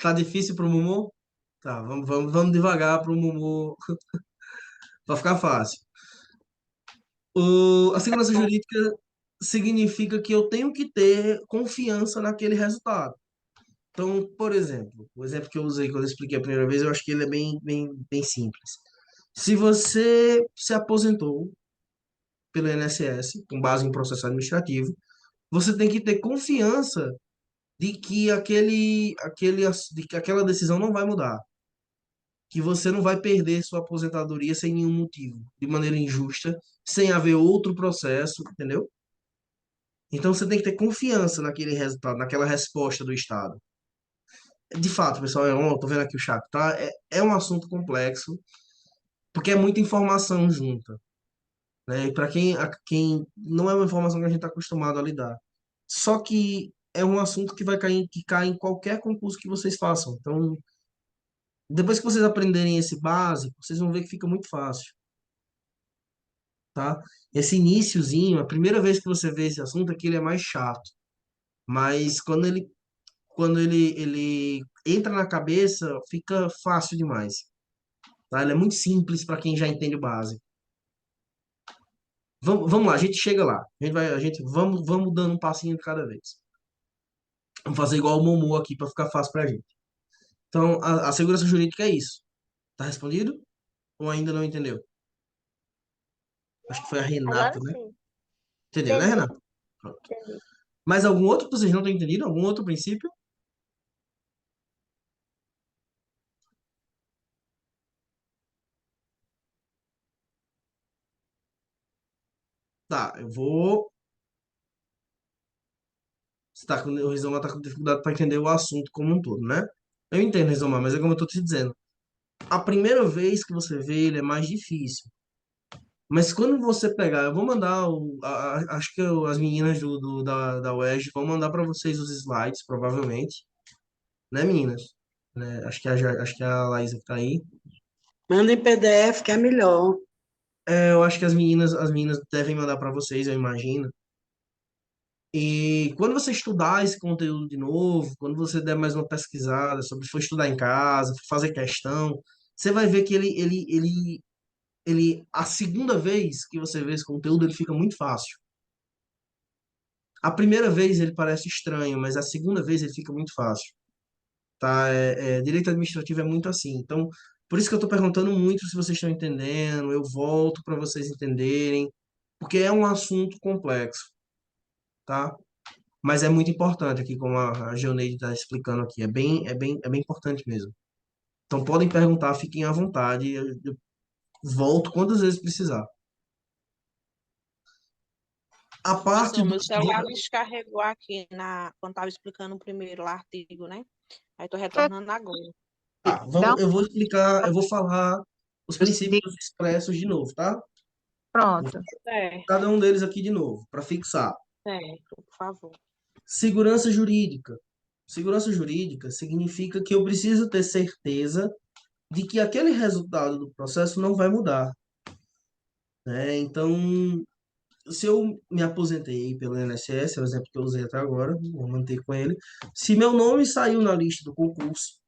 Tá difícil para o Mumu? Tá, vamos devagar para o Mumu, para ficar fácil. A segurança jurídica significa que eu tenho que ter confiança naquele resultado. Então, por exemplo, o exemplo que eu usei quando eu expliquei a primeira vez, eu acho que ele é bem simples. Se você se aposentou pelo INSS, com base em processo administrativo, você tem que ter confiança de que de que aquela decisão não vai mudar, que você não vai perder sua aposentadoria sem nenhum motivo, de maneira injusta, sem haver outro processo, entendeu? Então você tem que ter confiança naquele resultado, naquela resposta do Estado. De fato, pessoal, tô vendo aqui o chat, tá? É um assunto complexo, porque é muita informação junta, né? E para quem não é uma informação que a gente está acostumado a lidar. Só que é um assunto que cai em qualquer concurso que vocês façam. Então, depois que vocês aprenderem esse básico, vocês vão ver que fica muito fácil, tá? Esse iniciozinho, a primeira vez que você vê esse assunto, aqui ele é mais chato. Mas quando ele entra na cabeça, fica fácil demais, tá? Ele é muito simples para quem já entende o básico. Vamos lá, a gente chega lá. Vamos dando um passinho de cada vez. Vamos fazer igual o Momu aqui para ficar fácil para a gente. Então, a segurança jurídica é isso. Tá respondido? Ou ainda não entendeu? Acho que foi a Agora Renata, né? sim, Entendeu, né, entendi, Renata? Pronto. entendi. Mais algum outro que vocês não têm entendido? Algum outro princípio? Tá, eu vou. O Rizoma tá com dificuldade para entender o assunto como um todo, né? Eu entendo, Rizoma, mas é como eu tô te dizendo. A primeira vez que você vê ele é mais difícil. Mas quando você pegar, eu vou mandar, acho que as meninas da UERJ vão mandar para vocês os slides, provavelmente, né, meninas? Né? Acho que é a Laísa que tá aí. Manda em PDF, que é melhor. Eu acho que as meninas devem mandar para vocês, eu imagino. E quando você estudar esse conteúdo de novo, quando você der mais uma pesquisada sobre, for estudar em casa, for fazer questão, você vai ver que a segunda vez que você vê esse conteúdo, ele fica muito fácil. A primeira vez ele parece estranho, mas a segunda vez ele fica muito fácil, tá? Direito administrativo é muito assim. Então, por isso que eu estou perguntando muito se vocês estão entendendo, eu volto para vocês entenderem, porque é um assunto complexo, tá? Mas é muito importante aqui, como a Geoneide está explicando aqui, é bem importante mesmo. Então, podem perguntar, fiquem à vontade, eu volto quantas vezes precisar. A parte Professor, do... meu celular descarregou aqui quando estava explicando o primeiro artigo, né? Aí estou retornando agora. Então, Eu vou explicar, eu vou falar os princípios expressos de novo, tá? Vou pronto. falar Certo, cada um deles aqui de novo, para fixar. certo, por favor. Segurança jurídica. Segurança jurídica significa que eu preciso ter certeza de que aquele resultado do processo não vai mudar. né? Então, se eu me aposentei pelo INSS, é o exemplo que eu usei até agora, vou manter com ele. Se meu nome saiu na lista do concurso,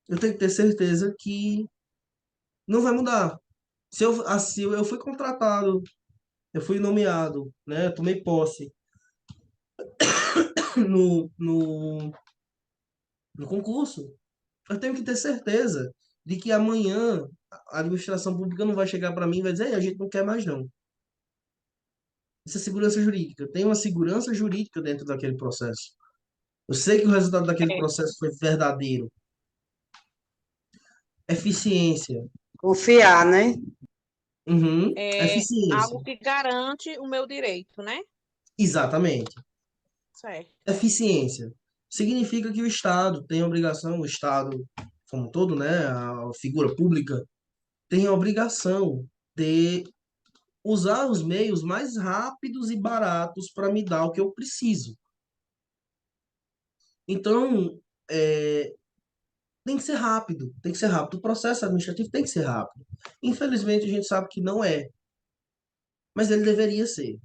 eu tenho que ter certeza que não vai mudar. Se eu fui contratado, eu fui nomeado, né? Tomei posse no, no, no concurso, eu tenho que ter certeza de que amanhã a administração pública não vai chegar para mim e vai dizer: "Ei, a gente não quer mais, não." Isso é segurança jurídica. Tem uma segurança jurídica dentro daquele processo. Eu sei que o resultado daquele É, processo foi verdadeiro. Eficiência. Confiar, né? Uhum. é Eficiência. algo que garante o meu direito, né? Exatamente. Certo. Eficiência. Significa que o Estado tem a obrigação, o Estado, como um todo, né, a figura pública, tem a obrigação de usar os meios mais rápidos e baratos para me dar o que eu preciso. Então, é, tem que ser rápido, tem que ser rápido. O processo administrativo tem que ser rápido. Infelizmente, a gente sabe que não é, mas ele deveria ser.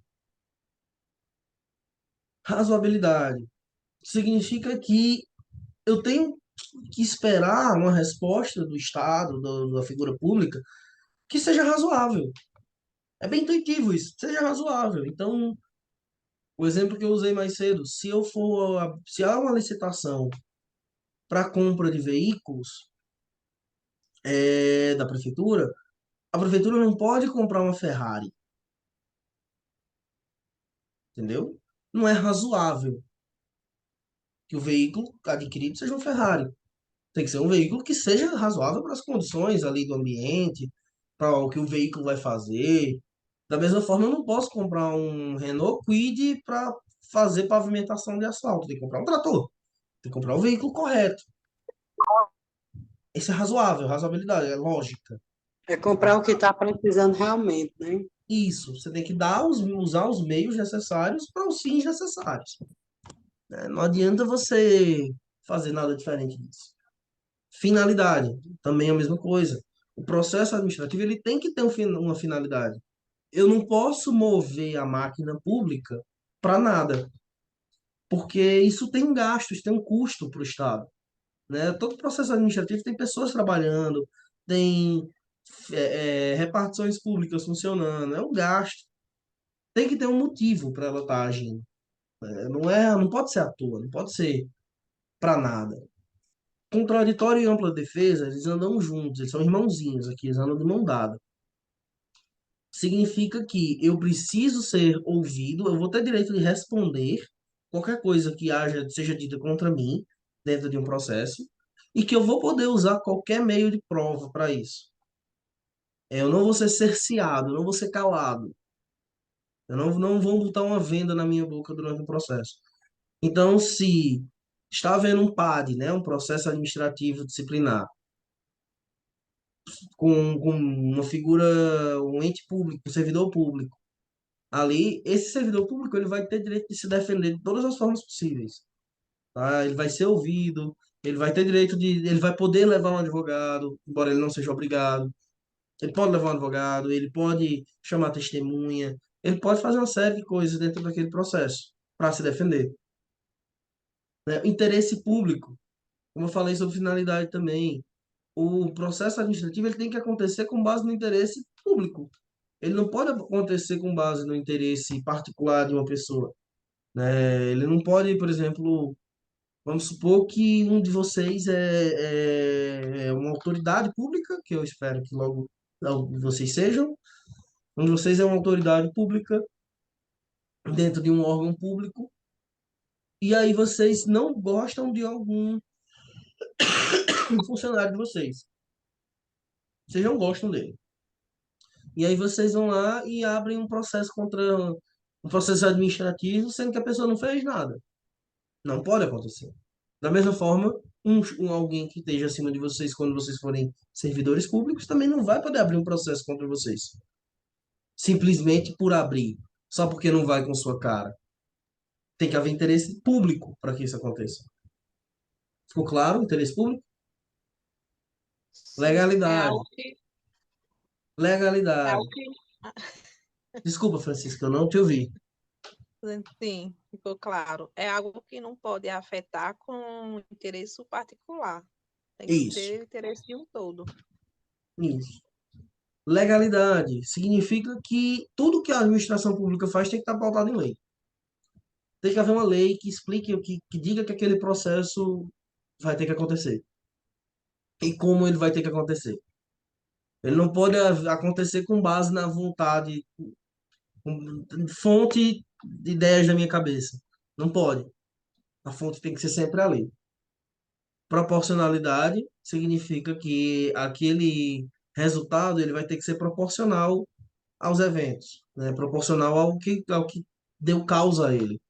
Razoabilidade significa que eu tenho que esperar uma resposta do Estado, da figura pública, que seja razoável. É bem intuitivo isso, seja razoável. Então, o exemplo que eu usei mais cedo, se há uma licitação para compra de veículos da prefeitura, a prefeitura não pode comprar uma Ferrari, entendeu? Não é razoável que o veículo adquirido seja um Ferrari. Tem que ser um veículo que seja razoável para as condições ali do ambiente, para o que o veículo vai fazer. Da mesma forma, eu não posso comprar um Renault Kwid para fazer pavimentação de asfalto. Tem que comprar um trator. Tem que comprar o veículo correto. Isso é razoável, razoabilidade, é lógica. É comprar o que está precisando realmente, né? Isso, você tem que usar os meios necessários para os fins necessários, né? Não adianta você fazer nada diferente disso. Finalidade, também é a mesma coisa. O processo administrativo ele tem que ter uma finalidade. Eu não posso mover a máquina pública para nada, porque isso tem gastos, tem um custo para o Estado, né? Todo processo administrativo tem pessoas trabalhando, tem repartições públicas funcionando, é um gasto. Tem que ter um motivo para ela estar agindo, né? Não pode ser à toa, não pode ser para nada. Contraditório e ampla defesa, eles andam juntos, eles são irmãozinhos aqui, eles andam de mão dada. Significa que eu preciso ser ouvido, eu vou ter direito de responder qualquer coisa que seja dita contra mim dentro de um processo, e que eu vou poder usar qualquer meio de prova para isso. Eu não vou ser cerceado, eu não vou ser calado. Eu não vou botar uma venda na minha boca durante o processo. Então, se está havendo um PAD, né, um processo administrativo disciplinar, com uma figura, um ente público, um servidor público, ali, esse servidor público ele vai ter direito de se defender de todas as formas possíveis, tá? Ele vai ser ouvido, ele vai poder levar um advogado, embora ele não seja obrigado. Ele pode levar um advogado, ele pode chamar testemunha, ele pode fazer uma série de coisas dentro daquele processo para se defender, né? Interesse público, como eu falei sobre finalidade também, o processo administrativo ele tem que acontecer com base no interesse público. Ele não pode acontecer com base no interesse particular de uma pessoa, né? Ele não pode, por exemplo, vamos supor que um de vocês é uma autoridade pública, que eu espero que logo vocês sejam. Um de vocês é uma autoridade pública dentro de um órgão público, e aí vocês não gostam de algum funcionário de vocês. Vocês não gostam dele. E aí vocês vão lá e abrem um processo administrativo, sendo que a pessoa não fez nada. Não pode acontecer. Da mesma forma, alguém que esteja acima de vocês, quando vocês forem servidores públicos, também não vai poder abrir um processo contra vocês. Simplesmente por abrir, só porque não vai com sua cara. Tem que haver interesse público para que isso aconteça. Ficou claro? Interesse público? Sim, é Legalidade. algo que É o Legalidade. que, Desculpa, Francisca, eu não te ouvi. sim, ficou claro. É algo que não pode afetar com interesse particular. Tem que Isso, ser interesse de um todo. isso. Legalidade significa que tudo que a administração pública faz tem que estar pautado em lei. Tem que haver uma lei que explique, que diga que aquele processo vai ter que acontecer e como ele vai ter que acontecer. Ele não pode acontecer com base na vontade, fonte de ideias da minha cabeça. Não pode. A fonte tem que ser sempre a lei. Proporcionalidade significa que aquele resultado ele vai ter que ser proporcional aos eventos, né? Proporcional ao que deu causa a ele.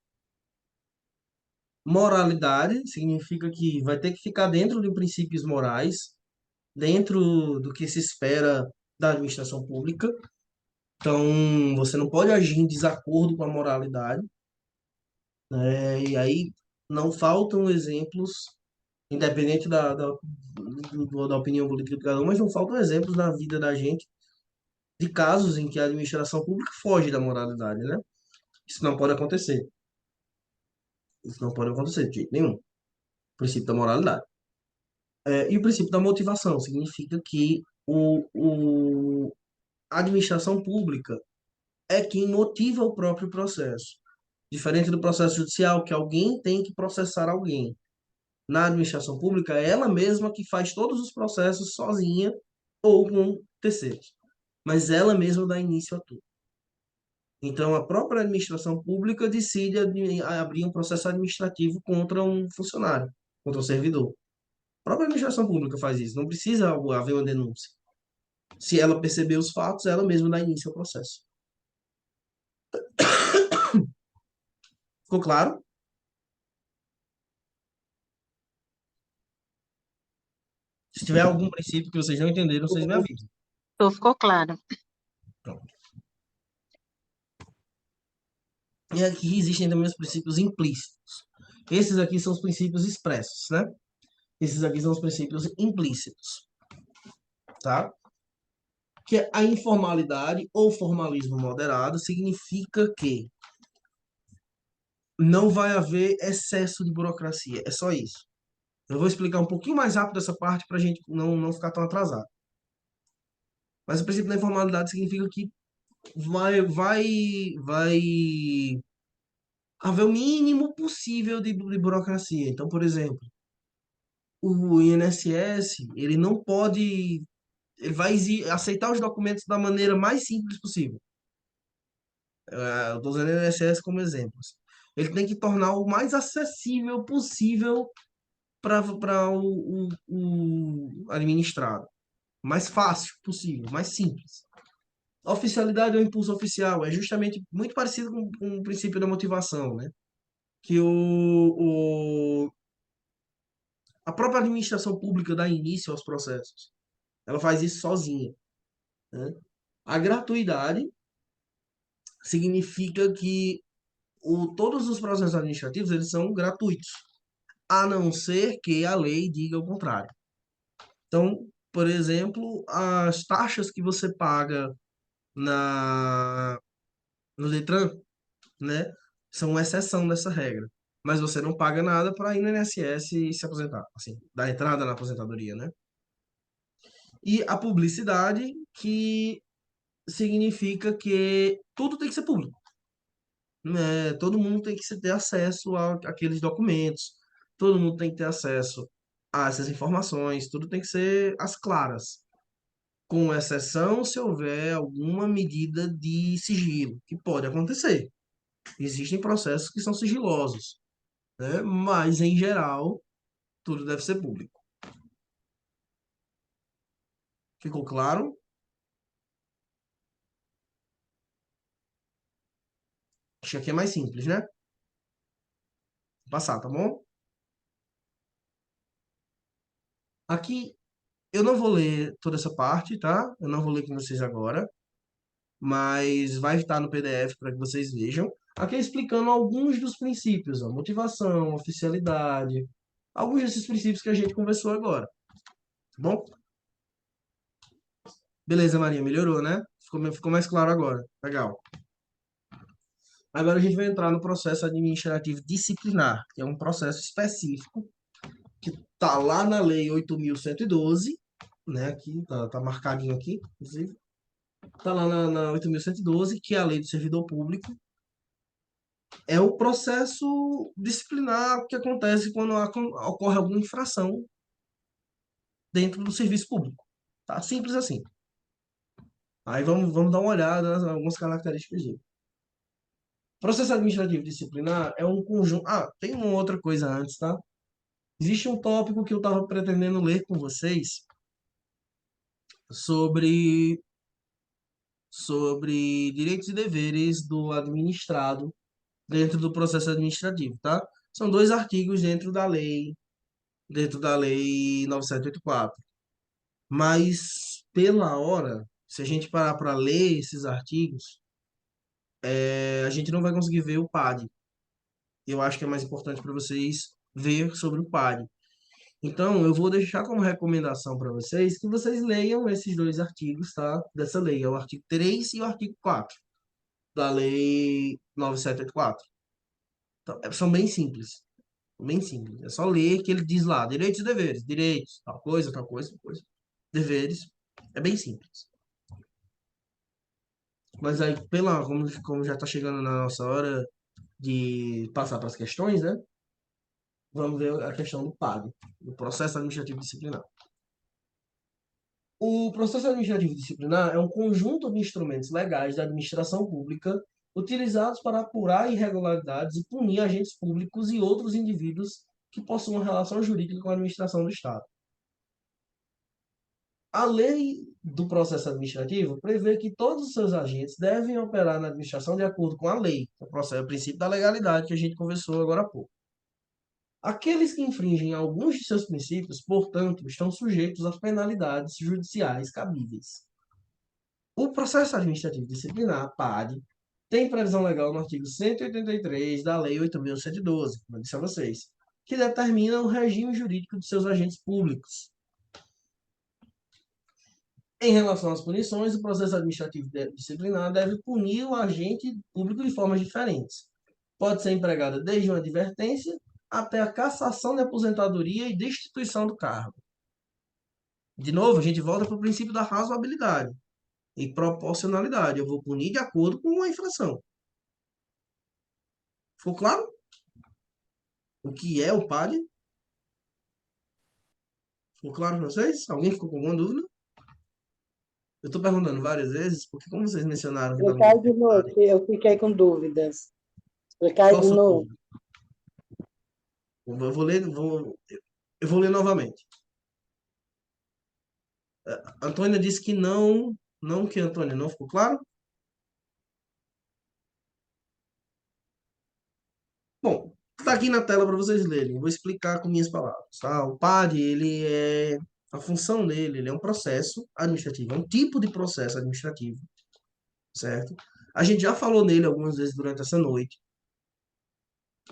Moralidade significa que vai ter que ficar dentro de princípios morais, dentro do que se espera da administração pública. Então, você não pode agir em desacordo com a moralidade, né? E aí não faltam exemplos, independente da opinião política de cada um, mas não faltam exemplos na vida da gente de casos em que a administração pública foge da moralidade, né? Isso não pode acontecer. Isso não pode acontecer de jeito nenhum. O princípio da moralidade. E o princípio da motivação significa que a administração pública é quem motiva o próprio processo. Diferente do processo judicial, que alguém tem que processar alguém. Na administração pública, é ela mesma que faz todos os processos sozinha ou com terceiros. Mas ela mesma dá início a tudo. Então, a própria administração pública decide abrir um processo administrativo contra um funcionário, contra um servidor. A própria administração pública faz isso, não precisa haver uma denúncia. Se ela perceber os fatos, ela mesma dá início ao processo. Ficou claro? Se tiver algum princípio que vocês não entenderam, vocês me avisem. Então, ficou claro. Pronto. E aqui existem também os princípios implícitos. Esses aqui são os princípios expressos, né? Esses aqui são os princípios implícitos, tá? Que a informalidade ou formalismo moderado significa que não vai haver excesso de burocracia. É só isso. Eu vou explicar um pouquinho mais rápido essa parte para a gente não ficar tão atrasado. Mas o princípio da informalidade significa que vai haver o mínimo possível de burocracia. Então, por exemplo, o INSS, ele não pode, ele vai aceitar os documentos da maneira mais simples possível. Eu estou usando o INSS como exemplo. Ele tem que tornar o mais acessível possível para o administrado. Mais fácil possível, mais simples. A oficialidade ou impulso oficial é justamente muito parecido com o princípio da motivação, né? Que a própria administração pública dá início aos processos. Ela faz isso sozinha, né? A gratuidade significa que todos os processos administrativos eles são gratuitos, a não ser que a lei diga o contrário. Então, por exemplo, as taxas que você paga no Detran, né, são uma exceção dessa regra. Mas você não paga nada para ir no INSS e se aposentar, assim, dar entrada na aposentadoria, né? E a publicidade, que significa que tudo tem que ser público, né? Todo mundo tem que ter acesso àqueles documentos, todo mundo tem que ter acesso a essas informações, tudo tem que ser às claras, com exceção se houver alguma medida de sigilo, que pode acontecer. Existem processos que são sigilosos, né? Mas, em geral, tudo deve ser público. Ficou claro? Acho que aqui é mais simples, né? Vou passar, tá bom? Aqui eu não vou ler toda essa parte, tá? Eu não vou ler com vocês agora, mas vai estar no PDF para que vocês vejam. Aqui é explicando alguns dos princípios, ó, motivação, oficialidade, alguns desses princípios que a gente conversou agora, tá bom? Beleza, Maria, melhorou, né? Ficou mais claro agora. Legal. Agora a gente vai entrar no processo administrativo disciplinar, que é um processo específico que está lá na Lei 8.112, né? Aqui, tá marcadinho aqui, inclusive. Está lá na 8.112, que é a Lei do Servidor Público. É o processo disciplinar que acontece quando ocorre alguma infração dentro do serviço público. Tá? Simples assim. Aí vamos dar uma olhada nas algumas características dele. Processo administrativo disciplinar é um conjunto. Ah, tem uma outra coisa antes, tá? Existe um tópico que eu estava pretendendo ler com vocês sobre, sobre direitos e deveres do administrado dentro do processo administrativo, tá? São dois artigos dentro da lei 9784. Mas, pela hora, se a gente parar para ler esses artigos, a gente não vai conseguir ver o PAD. Eu acho que é mais importante para vocês ver sobre o PAD. Então, eu vou deixar como recomendação para vocês que vocês leiam esses dois artigos, tá? Dessa lei, é o artigo 3 e o artigo 4 da lei 9784. Então, são bem simples. Bem simples. É só ler que ele diz lá, direitos e deveres. Direitos, tal coisa, tal coisa, tal coisa. Deveres. É bem simples. Mas aí, como já está chegando na nossa hora de passar para as questões, né? Vamos ver a questão do PAD, do processo administrativo disciplinar. O processo administrativo disciplinar é um conjunto de instrumentos legais da administração pública utilizados para apurar irregularidades e punir agentes públicos e outros indivíduos que possuam relação jurídica com a administração do Estado. A lei do processo administrativo prevê que todos os seus agentes devem operar na administração de acordo com a lei, o princípio da legalidade que a gente conversou agora há pouco. Aqueles que infringem alguns de seus princípios, portanto, estão sujeitos às penalidades judiciais cabíveis. O processo administrativo disciplinar, PAD, tem previsão legal no artigo 183 da Lei 8.112, como eu disse a vocês, que determina o regime jurídico de seus agentes públicos. Em relação às punições, o processo administrativo disciplinar deve punir o agente público de formas diferentes. Pode ser empregada desde uma advertência até a cassação de aposentadoria e destituição do cargo. De novo, a gente volta para o princípio da razoabilidade e proporcionalidade. Eu vou punir de acordo com a infração. Ficou claro? O que é o PAD? Ficou claro para vocês? Alguém ficou com alguma dúvida? Eu estou perguntando várias vezes, porque como vocês mencionaram que Explicar de novo, que eu fiquei com dúvidas. Explicar qual a de sua novo. dúvida? Eu vou ler novamente. Antônia disse que não. Não que, Antônia, não ficou claro? Bom, está aqui na tela para vocês lerem. Eu vou explicar com minhas palavras, tá? O PAD, ele é a função dele, ele é um processo administrativo, é um tipo de processo administrativo, certo? A gente já falou nele algumas vezes durante essa noite,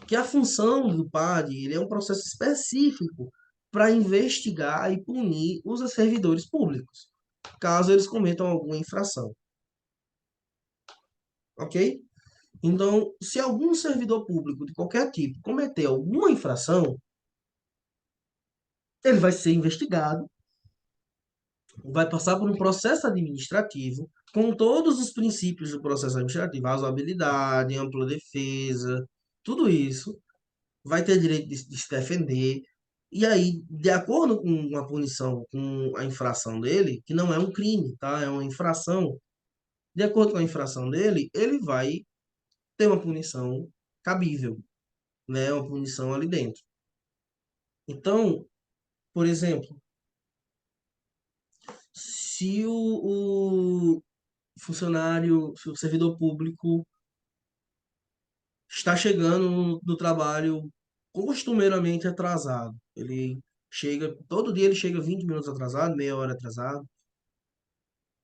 que a função do PAD, ele é um processo específico para investigar e punir os servidores públicos, caso eles cometam alguma infração. Ok? Então, se algum servidor público de qualquer tipo cometer alguma infração, ele vai ser investigado, vai passar por um processo administrativo com todos os princípios do processo administrativo, razoabilidade, ampla defesa, tudo isso, vai ter direito de se defender. E aí, de acordo com a punição, com a infração dele, que não é um crime, tá? É uma infração. De acordo com a infração dele, ele vai ter uma punição cabível, né? Uma punição ali dentro. Então, por exemplo, se o funcionário, se o servidor público está chegando no trabalho costumeiramente atrasado, ele chega, todo dia ele chega 20 minutos atrasado, meia hora atrasado.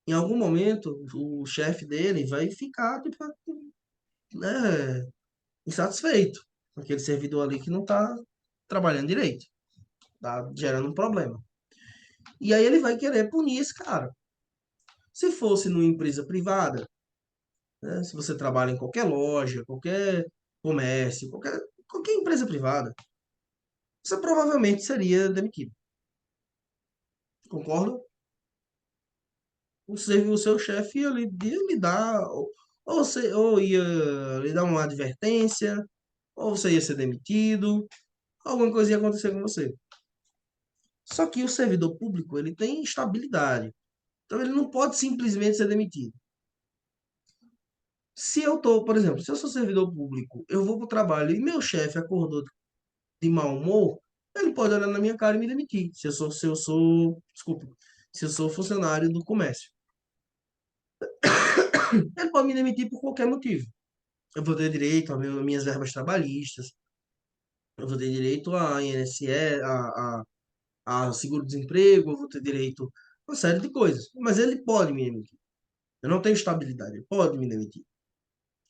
Em algum momento, o chefe dele vai ficar, tipo, né, insatisfeito com aquele servidor ali que não está trabalhando direito, tá gerando um problema. E aí ele vai querer punir esse cara. Se fosse numa empresa privada, né, se você trabalha em qualquer loja, qualquer comércio, qualquer empresa privada, você provavelmente seria demitido. Concorda? O seu chefe ia lhe dar, ou ia lhe dar uma advertência, ou você ia ser demitido, alguma coisa ia acontecer com você. Só que o servidor público, ele tem estabilidade. Então, ele não pode simplesmente ser demitido. Se eu tô, por exemplo, se eu sou servidor público, eu vou para o trabalho e meu chefe acordou de mau humor, ele pode olhar na minha cara e me demitir. Desculpa, se eu sou funcionário do comércio. Ele pode me demitir por qualquer motivo. Eu vou ter direito às minhas verbas trabalhistas, eu vou ter direito a INSS, a seguro-desemprego, eu vou ter direito a uma série de coisas. Mas ele pode me demitir. Eu não tenho estabilidade, ele pode me demitir.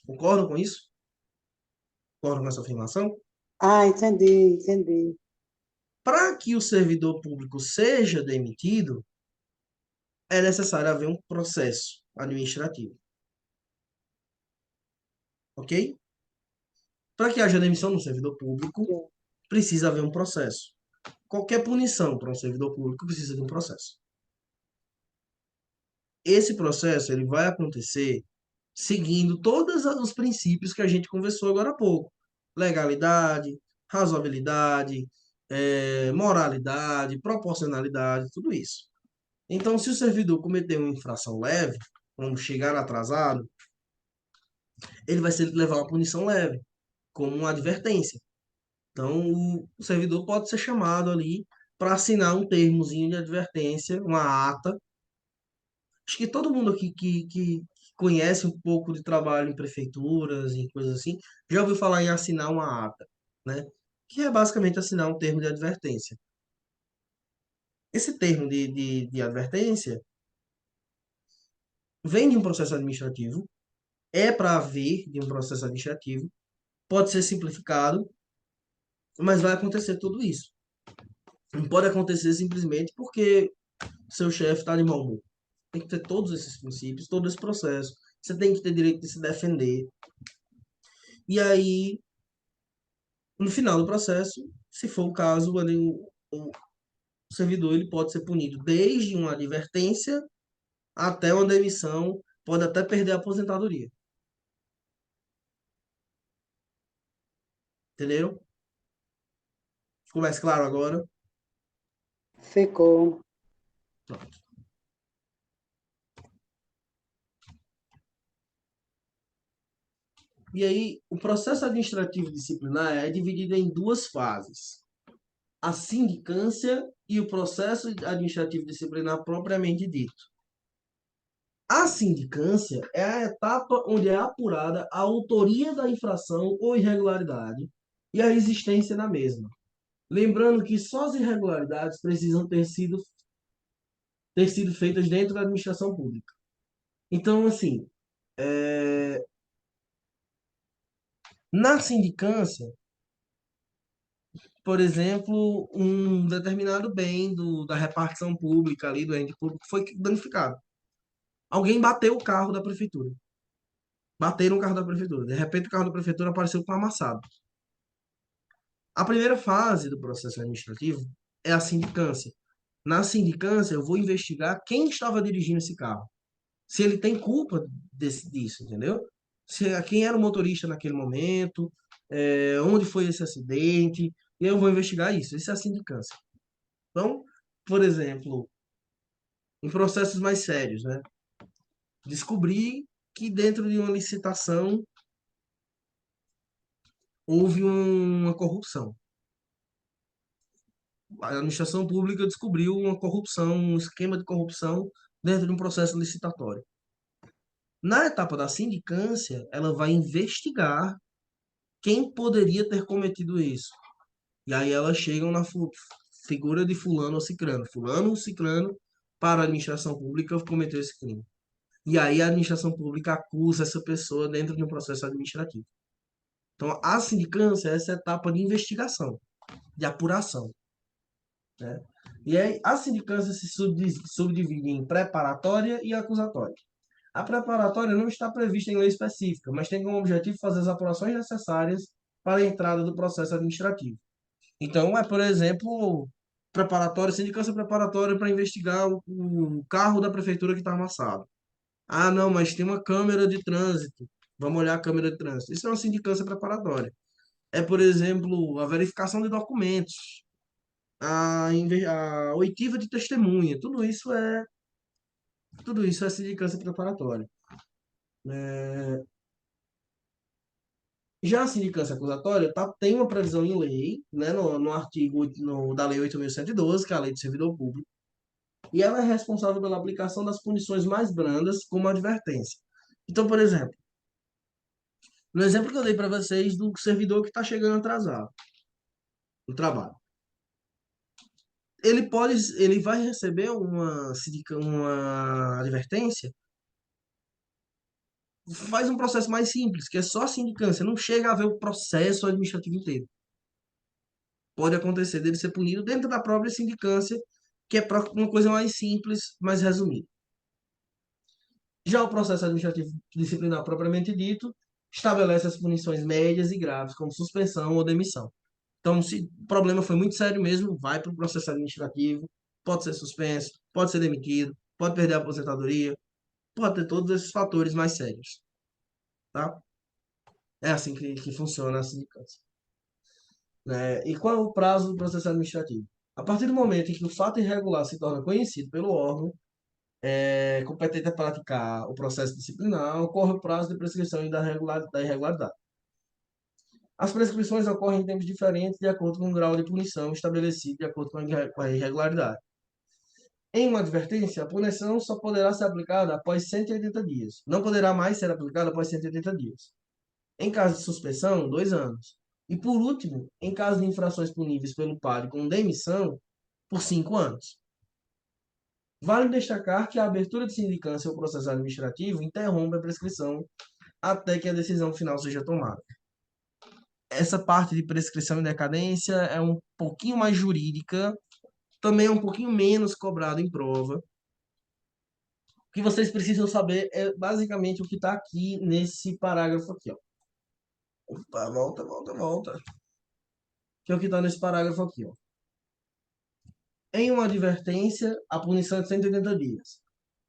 Concordam com isso? Concordam com essa afirmação? Ah, entendi. Para que o servidor público seja demitido, é necessário haver um processo administrativo. Ok? Para que haja demissão no servidor público, precisa haver um processo. Qualquer punição para um servidor público precisa de um processo. Esse processo ele vai acontecer seguindo todos os princípios que a gente conversou agora há pouco: legalidade, razoabilidade, moralidade, proporcionalidade, tudo isso. Então, se o servidor cometer uma infração leve, como chegar atrasado, ele vai levar uma punição leve, como uma advertência. Então, o servidor pode ser chamado ali para assinar um termozinho de advertência, uma ata. Acho que todo mundo aqui que conhece um pouco de trabalho em prefeituras e coisas assim, já ouviu falar em assinar uma ata, né? Que é basicamente assinar um termo de advertência. Esse termo de advertência vem de um processo administrativo, é para haver de um processo administrativo, pode ser simplificado, mas vai acontecer tudo isso. Não pode acontecer simplesmente porque seu chefe está de mau humor. Tem que ter todos esses princípios, todo esse processo. Você tem que ter direito de se defender. E aí, no final do processo, se for o caso, ali, o servidor ele pode ser punido desde uma advertência até uma demissão, pode até perder a aposentadoria. Entendeu? Ficou mais claro agora? Ficou. Pronto. E aí, o processo administrativo disciplinar é dividido em duas fases: a sindicância e o processo administrativo disciplinar propriamente dito. A sindicância é a etapa onde é apurada a autoria da infração ou irregularidade e a existência da mesma. Lembrando que só as irregularidades precisam ter sido feitas dentro da administração pública. Então, assim, na sindicância, por exemplo, um determinado bem da repartição pública ali, do ente público, foi danificado. Alguém bateu o carro da prefeitura. Bateram o carro da prefeitura. De repente, o carro da prefeitura apareceu com amassado. A primeira fase do processo administrativo é a sindicância. Na sindicância, eu vou investigar quem estava dirigindo esse carro. Se ele tem culpa disso, entendeu? Quem era o motorista naquele momento, onde foi esse acidente, e eu vou investigar isso. Isso é a sindicância. Então, por exemplo, em processos mais sérios, né? Descobri que dentro de uma licitação houve uma corrupção. A administração pública descobriu uma corrupção, um esquema de corrupção dentro de um processo licitatório. Na etapa da sindicância, ela vai investigar quem poderia ter cometido isso. E aí elas chegam na figura de fulano ou cicrano. Fulano ou cicrano, para a administração pública, cometeu esse crime. E aí a administração pública acusa essa pessoa dentro de um processo administrativo. Então, a sindicância é essa etapa de investigação, de apuração, né? E aí, a sindicância se subdivide em preparatória e acusatória. A preparatória não está prevista em lei específica, mas tem como objetivo fazer as apurações necessárias para a entrada do processo administrativo. Então, por exemplo, preparatória, sindicância preparatória para investigar o carro da prefeitura que está amassado. Ah, não, mas tem uma câmera de trânsito. Vamos olhar a câmera de trânsito. Isso é uma sindicância preparatória. É, por exemplo, a verificação de documentos, a oitiva de testemunha. Tudo isso é sindicância preparatória. Já a sindicância acusatória tem uma previsão em lei, né, no artigo da Lei 8.112, que é a Lei do Servidor Público, e ela é responsável pela aplicação das punições mais brandas, como a advertência. Então, por exemplo, no exemplo que eu dei para vocês do servidor que está chegando atrasado no trabalho, ele vai receber uma advertência, faz um processo mais simples, que é só a sindicância, não chega a ver o processo administrativo inteiro. Pode acontecer dele ser punido dentro da própria sindicância, que é uma coisa mais simples, mais resumida. Já o processo administrativo disciplinar propriamente dito estabelece as punições médias e graves, como suspensão ou demissão. Então, se o problema foi muito sério mesmo, vai para o processo administrativo, pode ser suspenso, pode ser demitido, pode perder a aposentadoria, pode ter todos esses fatores mais sérios, tá? É assim que funciona a sindicância, né? E qual é o prazo do processo administrativo? A partir do momento em que o fato irregular se torna conhecido pelo órgão competente a praticar o processo disciplinar, ocorre o prazo de prescrição da irregularidade. As prescrições ocorrem em tempos diferentes de acordo com o grau de punição estabelecido de acordo com a irregularidade. Em uma advertência, a punição só poderá ser aplicada após 180 dias. Não poderá mais ser aplicada após 180 dias. Em caso de suspensão, 2 anos. E, por último, em caso de infrações puníveis pelo PAD com demissão, por 5 anos. Vale destacar que a abertura de sindicância ou processo administrativo interrompe a prescrição até que a decisão final seja tomada. Essa parte de prescrição e decadência é um pouquinho mais jurídica, também é um pouquinho menos cobrado em prova. O que vocês precisam saber é basicamente o que está aqui nesse parágrafo aqui, ó. Opa, volta. Que é o que está nesse parágrafo aqui, ó. Em uma advertência, a punição é de 180 dias.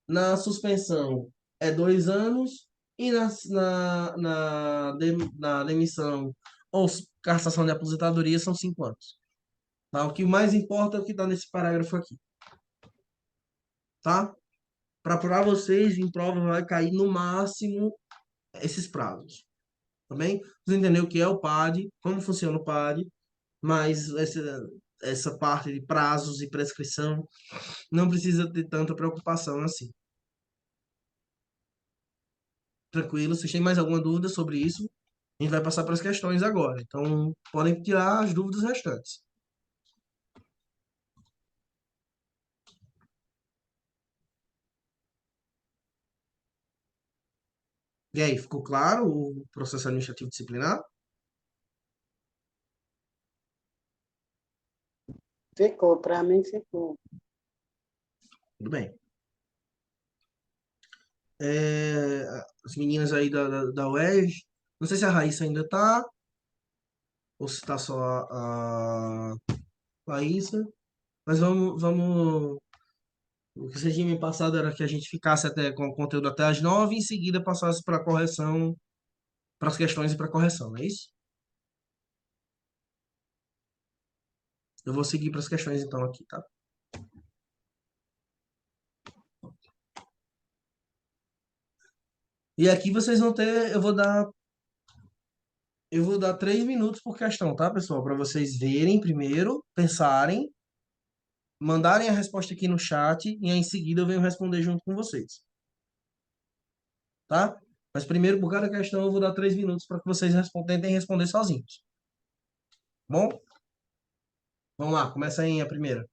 Na suspensão é 2 anos e na demissão ou cassação de aposentadoria são 5 anos. Tá? O que mais importa é o que está nesse parágrafo aqui. Tá? Para vocês, em prova vai cair no máximo esses prazos. Tá bem? Vocês entenderam o que é o PAD, como funciona o PAD, mas essa parte de prazos e prescrição não precisa ter tanta preocupação assim. Tranquilo? Vocês têm mais alguma dúvida sobre isso? A gente vai passar para as questões agora. Então, podem tirar as dúvidas restantes. E aí, ficou claro o processo administrativo disciplinar? Ficou, para mim ficou. Tudo bem. As meninas aí da UERJ, não sei se a Raíssa ainda está, ou se está só a Raíssa, mas vamos. O que vocês tinham me passado era que a gente ficasse com o conteúdo até as 9 e em seguida passasse para a correção, para as questões e para a correção, não é isso? Eu vou seguir para as questões então aqui, tá? E aqui vocês vão ter, eu vou dar 3 minutos por questão, tá, pessoal? Para vocês verem primeiro, pensarem, mandarem a resposta aqui no chat e aí em seguida eu venho responder junto com vocês. Tá? Mas primeiro, por cada questão, eu vou dar 3 minutos para que vocês tentem responder sozinhos. Bom? Vamos lá, começa aí a primeira.